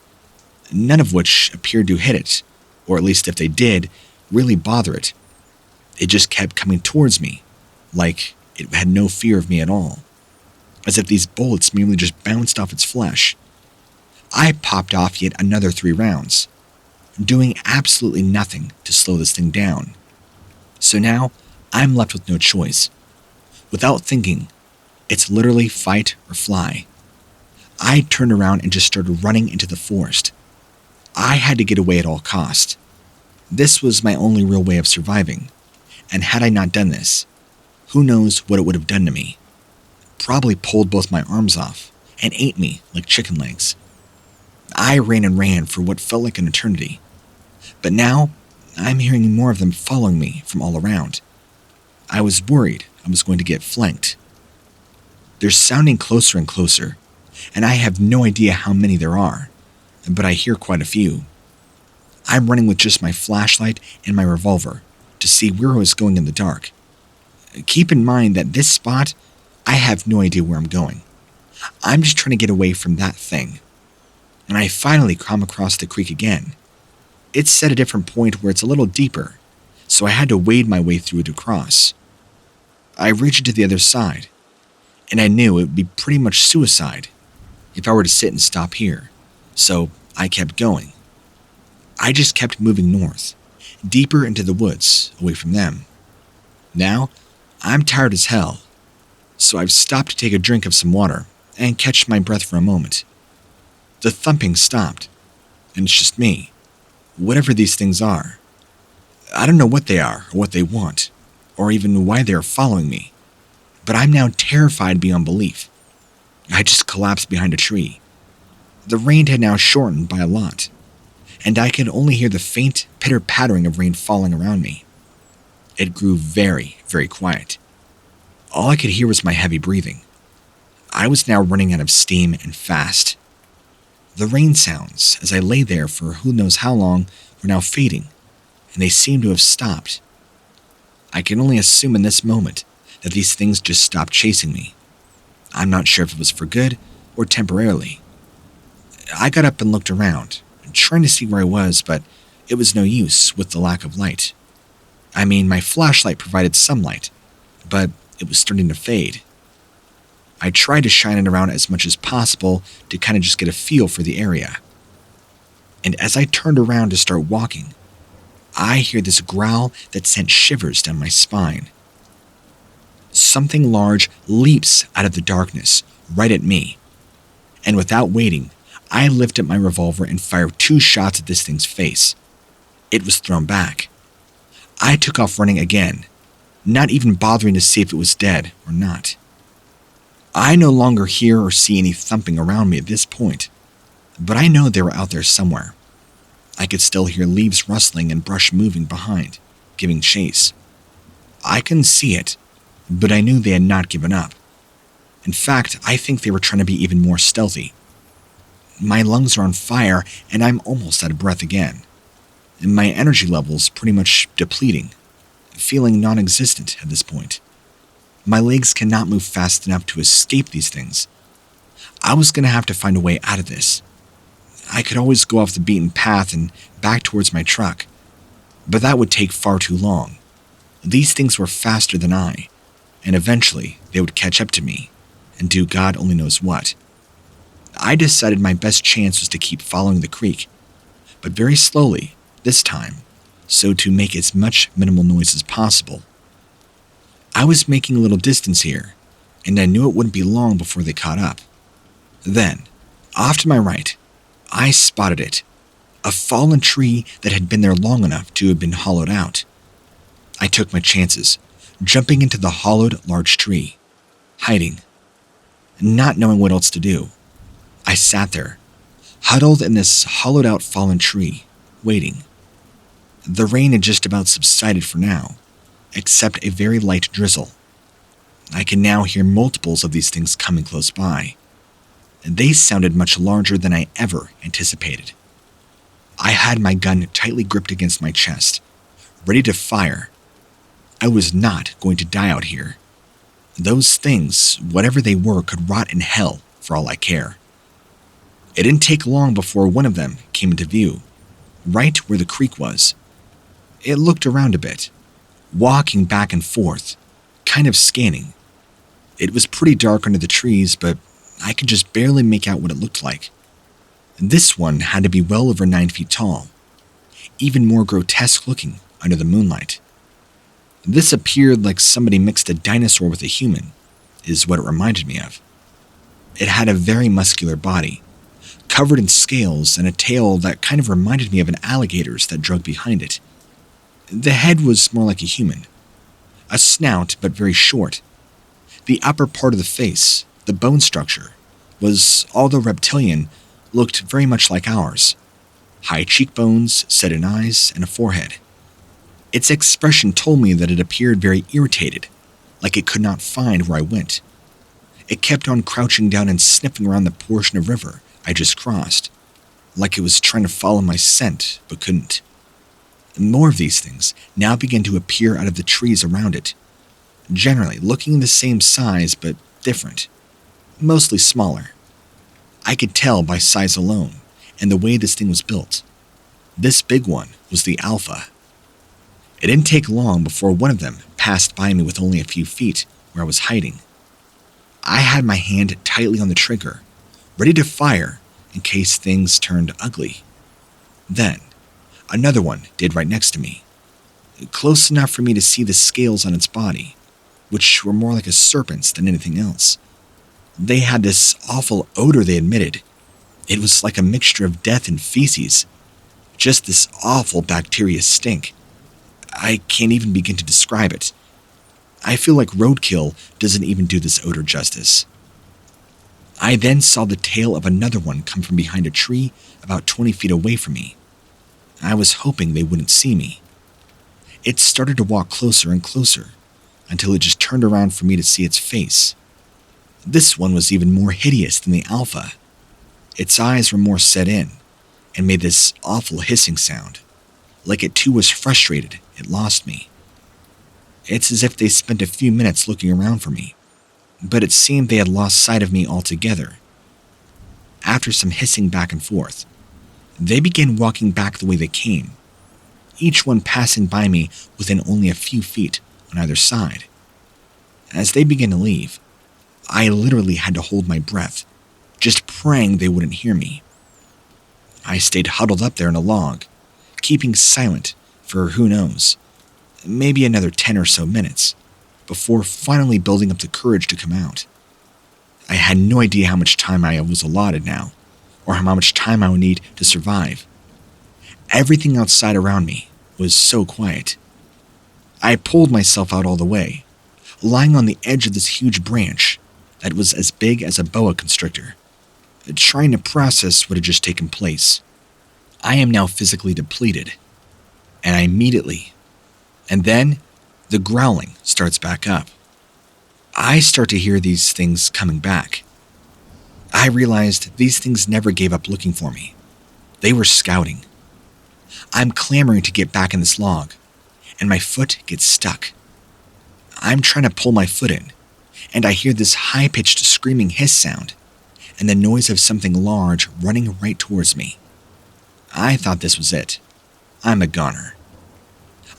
none of which appeared to hit it, or at least if they did, really bother it. It just kept coming towards me, like it had no fear of me at all, as if these bullets merely just bounced off its flesh. I popped off yet another 3 rounds, doing absolutely nothing to slow this thing down. So now, I'm left with no choice. Without thinking, it's literally fight or fly. I turned around and just started running into the forest. I had to get away at all cost. This was my only real way of surviving, and had I not done this, who knows what it would have done to me. Probably pulled both my arms off and ate me like chicken legs. I ran and ran for what felt like an eternity, but now I'm hearing more of them following me from all around. I was worried I was going to get flanked. They're sounding closer and closer, and I have no idea how many there are, but I hear quite a few. I'm running with just my flashlight and my revolver to see where I was going in the dark. Keep in mind that this spot, I have no idea where I'm going. I'm just trying to get away from that thing. And I finally come across the creek again. It's set a different point where it's a little deeper, so I had to wade my way through it to cross. I reached to the other side, and I knew it would be pretty much suicide if I were to sit and stop here, so I kept going. I just kept moving north, deeper into the woods, away from them. Now, I'm tired as hell, so I've stopped to take a drink of some water and catch my breath for a moment. The thumping stopped, and it's just me, whatever these things are. I don't know what they are or what they want, or even why they are following me, but I'm now terrified beyond belief. I just collapsed behind a tree. The rain had now shortened by a lot, and I could only hear the faint pitter-pattering of rain falling around me. It grew very, very quiet. All I could hear was my heavy breathing. I was now running out of steam and fast. The rain sounds, as I lay there for who knows how long, were now fading, and they seemed to have stopped. I can only assume in this moment that these things just stopped chasing me. I'm not sure if it was for good or temporarily. I got up and looked around, trying to see where I was, but it was no use with the lack of light. I mean, my flashlight provided some light, but it was starting to fade. I tried to shine it around as much as possible to kind of just get a feel for the area. And as I turned around to start walking, I hear this growl that sent shivers down my spine. Something large leaps out of the darkness, right at me. And without waiting, I lift up my revolver and fire 2 shots at this thing's face. It was thrown back. I took off running again, not even bothering to see if it was dead or not. I no longer hear or see any thumping around me at this point, but I know they were out there somewhere. I could still hear leaves rustling and brush moving behind, giving chase. I couldn't see it, but I knew they had not given up. In fact, I think they were trying to be even more stealthy. My lungs are on fire, and I'm almost out of breath again. And my energy levels pretty much depleting, feeling non-existent at this point. My legs cannot move fast enough to escape these things. I was going to have to find a way out of this. I could always go off the beaten path and back towards my truck, but that would take far too long. These things were faster than I, and eventually they would catch up to me and do God only knows what. I decided my best chance was to keep following the creek, but very slowly this time, so to make as much minimal noise as possible. I was making a little distance here, and I knew it wouldn't be long before they caught up. Then, off to my right, I spotted it, a fallen tree that had been there long enough to have been hollowed out. I took my chances, jumping into the hollowed large tree, hiding, not knowing what else to do. I sat there, huddled in this hollowed-out fallen tree, waiting. The rain had just about subsided for now, except a very light drizzle. I can now hear multiples of these things coming close by. They sounded much larger than I ever anticipated. I had my gun tightly gripped against my chest, ready to fire. I was not going to die out here. Those things, whatever they were, could rot in hell for all I care. It didn't take long before one of them came into view, right where the creek was. It looked around a bit, walking back and forth, kind of scanning. It was pretty dark under the trees, but I could just barely make out what it looked like. This one had to be well over 9 feet tall, even more grotesque looking under the moonlight. This appeared like somebody mixed a dinosaur with a human, is what it reminded me of. It had a very muscular body, covered in scales and a tail that kind of reminded me of an alligator's that drug behind it. The head was more like a human, a snout but very short. The upper part of the face, the bone structure, was, although reptilian, looked very much like ours. High cheekbones, set-in eyes, and a forehead. Its expression told me that it appeared very irritated, like it could not find where I went. It kept on crouching down and sniffing around the portion of river I just crossed, like it was trying to follow my scent, but couldn't. More of these things now began to appear out of the trees around it, generally looking the same size but different. mostly smaller. I could tell by size alone and the way this thing was built. This big one was the alpha. It didn't take long before one of them passed by me with only a few feet where I was hiding. I had my hand tightly on the trigger, ready to fire in case things turned ugly. Then, another one did right next to me, close enough for me to see the scales on its body, which were more like a serpent's than anything else. They had this awful odor they emitted. It was like a mixture of death and feces, just this awful bacteria stink. I can't even begin to describe it. I feel like roadkill doesn't even do this odor justice. I then saw the tail of another one come from behind a tree about 20 feet away from me. I was hoping they wouldn't see me. It started to walk closer and closer until it just turned around for me to see its face. This one was even more hideous than the alpha. Its eyes were more set in and made this awful hissing sound. Like it too was frustrated it lost me. It's as if they spent a few minutes looking around for me, but it seemed they had lost sight of me altogether. After some hissing back and forth, they began walking back the way they came, each one passing by me within only a few feet on either side. As they began to leave, I literally had to hold my breath, just praying they wouldn't hear me. I stayed huddled up there in a log, keeping silent for who knows, maybe another 10 or so minutes, before finally building up the courage to come out. I had no idea how much time I was allotted now, or how much time I would need to survive. Everything outside around me was so quiet. I pulled myself out all the way, lying on the edge of this huge branch that was as big as a boa constrictor, trying to process what had just taken place. I am now physically depleted, and then the growling starts back up. I start to hear these things coming back. I realized these things never gave up looking for me. They were scouting. I'm clamoring to get back in this log, and my foot gets stuck. I'm trying to pull my foot in, and I hear this high-pitched screaming hiss sound, and the noise of something large running right towards me. I thought this was it. I'm a goner.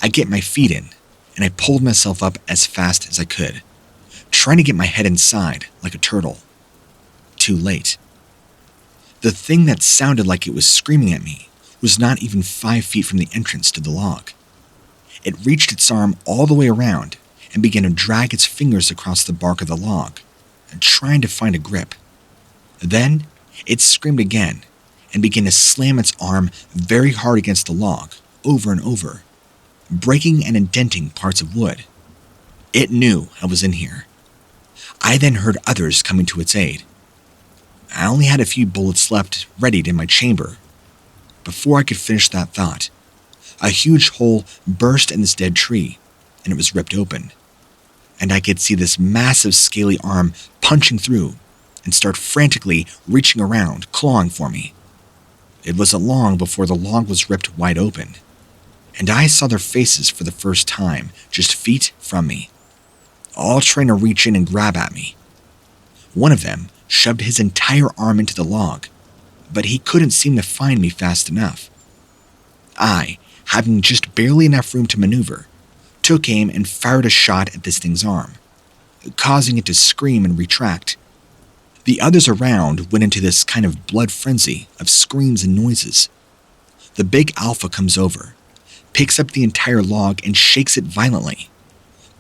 I get my feet in, and I pulled myself up as fast as I could, trying to get my head inside like a turtle. Too late. The thing that sounded like it was screaming at me was not even 5 feet from the entrance to the log. It reached its arm all the way around and began to drag its fingers across the bark of the log, trying to find a grip. Then, it screamed again and began to slam its arm very hard against the log, over and over, breaking and indenting parts of wood. It knew I was in here. I then heard others coming to its aid. I only had a few bullets left readied in my chamber. Before I could finish that thought, a huge hole burst in this dead tree, and it was ripped open. And I could see this massive scaly arm punching through and start frantically reaching around, clawing for me. It wasn't long before the log was ripped wide open, and I saw their faces for the first time just feet from me, all trying to reach in and grab at me. One of them shoved his entire arm into the log, but he couldn't seem to find me fast enough. I, having just barely enough room to maneuver, took aim and fired a shot at this thing's arm, causing it to scream and retract. The others around went into this kind of blood frenzy of screams and noises. The big alpha comes over, picks up the entire log and shakes it violently,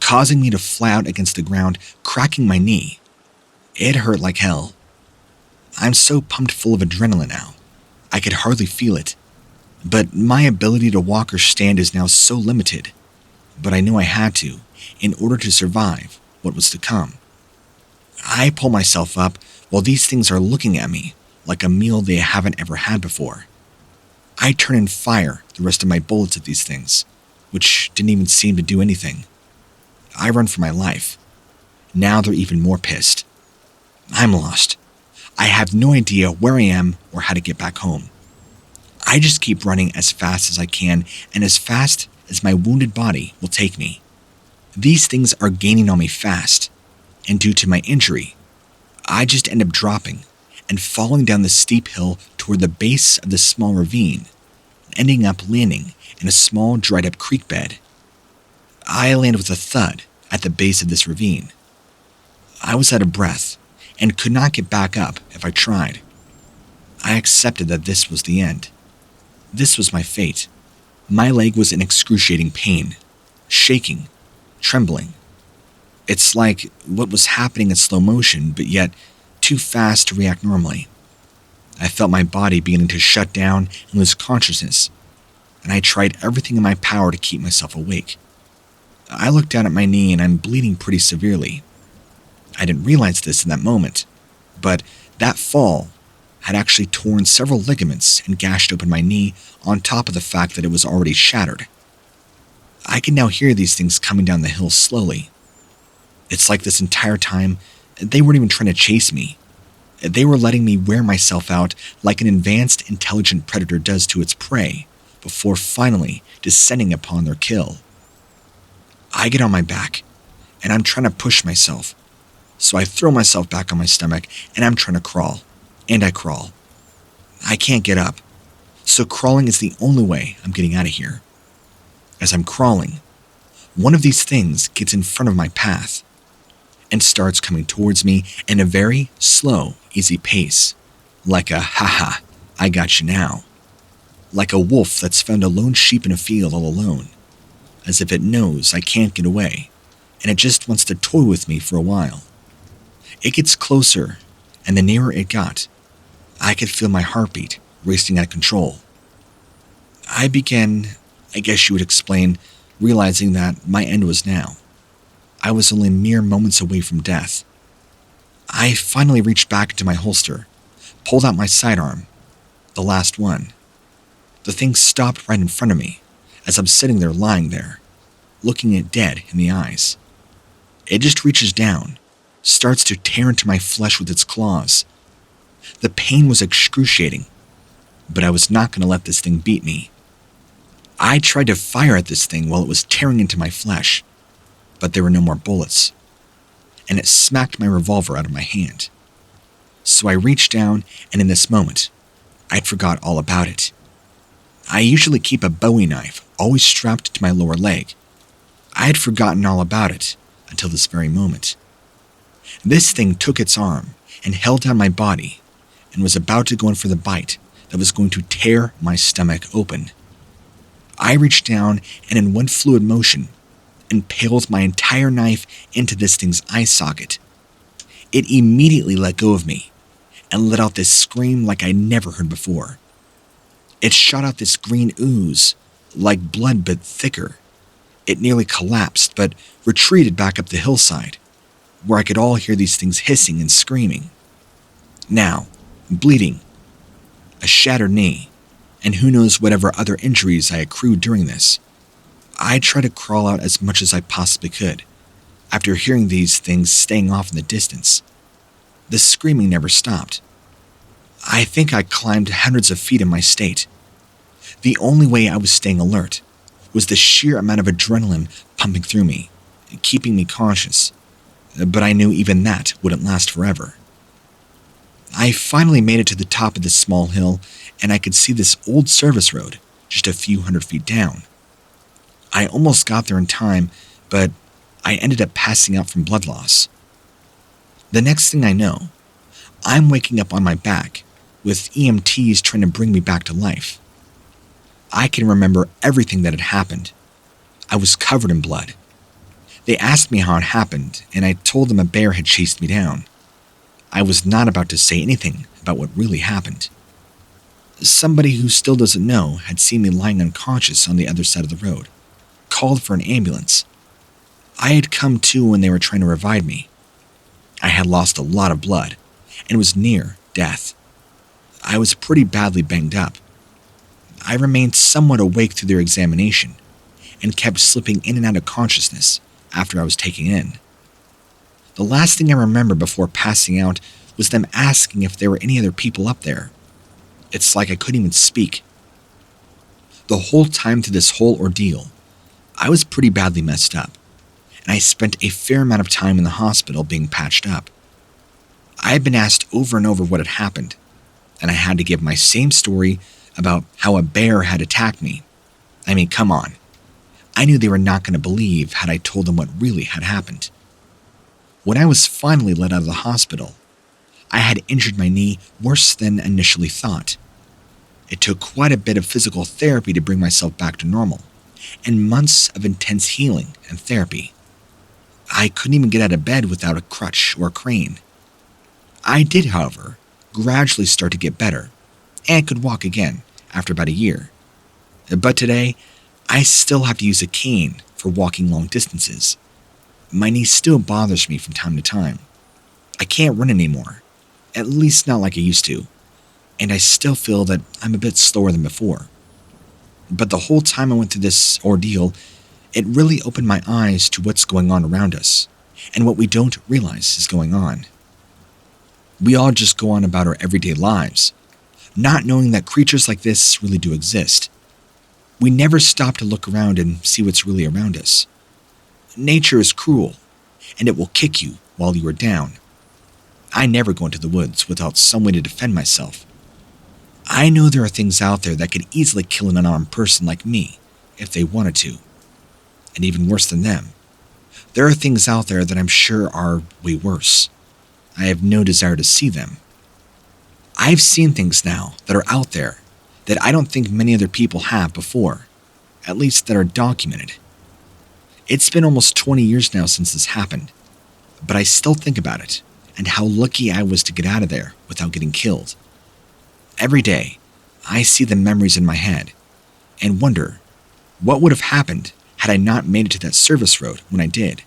causing me to fly out against the ground, cracking my knee. It hurt like hell. I'm so pumped full of adrenaline now, I could hardly feel it. But my ability to walk or stand is now so limited, but I knew I had to, in order to survive what was to come. I pull myself up while these things are looking at me like a meal they haven't ever had before. I turn and fire the rest of my bullets at these things, which didn't even seem to do anything. I run for my life. Now they're even more pissed. I'm lost. I have no idea where I am or how to get back home. I just keep running as fast as I can and as fast as my wounded body will take me. These things are gaining on me fast, and due to my injury, I just end up dropping and falling down the steep hill toward the base of the small ravine, ending up landing in a small dried up creek bed. I landed with a thud at the base of this ravine. I was out of breath and could not get back up if I tried. I accepted that this was the end. This was my fate. My leg was in excruciating pain, shaking, trembling. It's like what was happening in slow motion, but yet too fast to react normally. I felt my body beginning to shut down and lose consciousness, and I tried everything in my power to keep myself awake. I looked down at my knee and I'm bleeding pretty severely. I didn't realize this in that moment, but that fall had actually torn several ligaments and gashed open my knee on top of the fact that it was already shattered. I can now hear these things coming down the hill slowly. It's like this entire time, they weren't even trying to chase me. They were letting me wear myself out like an advanced, intelligent predator does to its prey before finally descending upon their kill. I get on my back, and I'm trying to push myself. So I throw myself back on my stomach, and I'm trying to crawl. And I crawl. I can't get up, so crawling is the only way I'm getting out of here. As I'm crawling, one of these things gets in front of my path and starts coming towards me in a very slow, easy pace, like a "haha, I got you now," like a wolf that's found a lone sheep in a field all alone, as if it knows I can't get away, and it just wants to toy with me for a while. It gets closer, and the nearer it got, I could feel my heartbeat racing out of control. I began, I guess you would explain, realizing that my end was now. I was only mere moments away from death. I finally reached back into my holster, pulled out my sidearm, the last one. The thing stopped right in front of me as I'm sitting there lying there, looking it dead in the eyes. It just reaches down, starts to tear into my flesh with its claws. The pain was excruciating, but I was not going to let this thing beat me. I tried to fire at this thing while it was tearing into my flesh, but there were no more bullets, and it smacked my revolver out of my hand. So I reached down, and in this moment, I'd forgot all about it. I usually keep a Bowie knife always strapped to my lower leg. I had forgotten all about it until this very moment. This thing took its arm and held down my body and was about to go in for the bite that was going to tear my stomach open. I reached down and in one fluid motion impaled my entire knife into this thing's eye socket. It immediately let go of me and let out this scream like I'd never heard before. It shot out this green ooze, like blood but thicker. It nearly collapsed but retreated back up the hillside, where I could all hear these things hissing and screaming. Now, bleeding, a shattered knee, and who knows whatever other injuries I accrued during this. I tried to crawl out as much as I possibly could, after hearing these things staying off in the distance. The screaming never stopped. I think I climbed hundreds of feet in my state. The only way I was staying alert was the sheer amount of adrenaline pumping through me, keeping me conscious, but I knew even that wouldn't last forever. I finally made it to the top of this small hill, and I could see this old service road just a few hundred feet down. I almost got there in time, but I ended up passing out from blood loss. The next thing I know, I'm waking up on my back, with EMTs trying to bring me back to life. I can remember everything that had happened. I was covered in blood. They asked me how it happened, and I told them a bear had chased me down. I was not about to say anything about what really happened. Somebody who still doesn't know had seen me lying unconscious on the other side of the road, called for an ambulance. I had come to when they were trying to revive me. I had lost a lot of blood and was near death. I was pretty badly banged up. I remained somewhat awake through their examination and kept slipping in and out of consciousness after I was taken in. The last thing I remember before passing out was them asking if there were any other people up there. It's like I couldn't even speak. The whole time through this whole ordeal, I was pretty badly messed up, and I spent a fair amount of time in the hospital being patched up. I had been asked over and over what had happened, and I had to give my same story about how a bear had attacked me. I mean, come on. I knew they were not going to believe had I told them what really had happened. When I was finally let out of the hospital, I had injured my knee worse than initially thought. It took quite a bit of physical therapy to bring myself back to normal, and months of intense healing and therapy. I couldn't even get out of bed without a crutch or a crane. I did, however, gradually start to get better, and could walk again after about a year. But today, I still have to use a cane for walking long distances. My knee still bothers me from time to time. I can't run anymore, at least not like I used to, and I still feel that I'm a bit slower than before. But the whole time I went through this ordeal, it really opened my eyes to what's going on around us, and what we don't realize is going on. We all just go on about our everyday lives, not knowing that creatures like this really do exist. We never stop to look around and see what's really around us. Nature is cruel, and it will kick you while you are down. I never go into the woods without some way to defend myself. I know there are things out there that could easily kill an unarmed person like me if they wanted to. And even worse than them, there are things out there that I'm sure are way worse. I have no desire to see them. I've seen things now that are out there that I don't think many other people have before, at least that are documented. It's been almost 20 years now since this happened, but I still think about it and how lucky I was to get out of there without getting killed. Every day, I see the memories in my head and wonder what would have happened had I not made it to that service road when I did.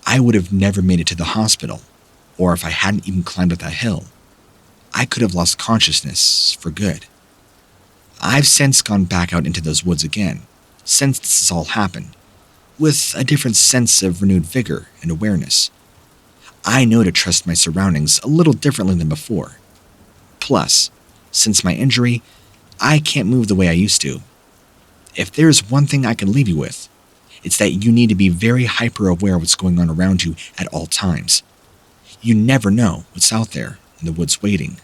I would have never made it to the hospital, or if I hadn't even climbed up that hill, I could have lost consciousness for good. I've since gone back out into those woods again, since this has all happened, with a different sense of renewed vigor and awareness. I know to trust my surroundings a little differently than before. Plus, since my injury, I can't move the way I used to. If there's one thing I can leave you with, it's that you need to be very hyper-aware of what's going on around you at all times. You never know what's out there in the woods waiting.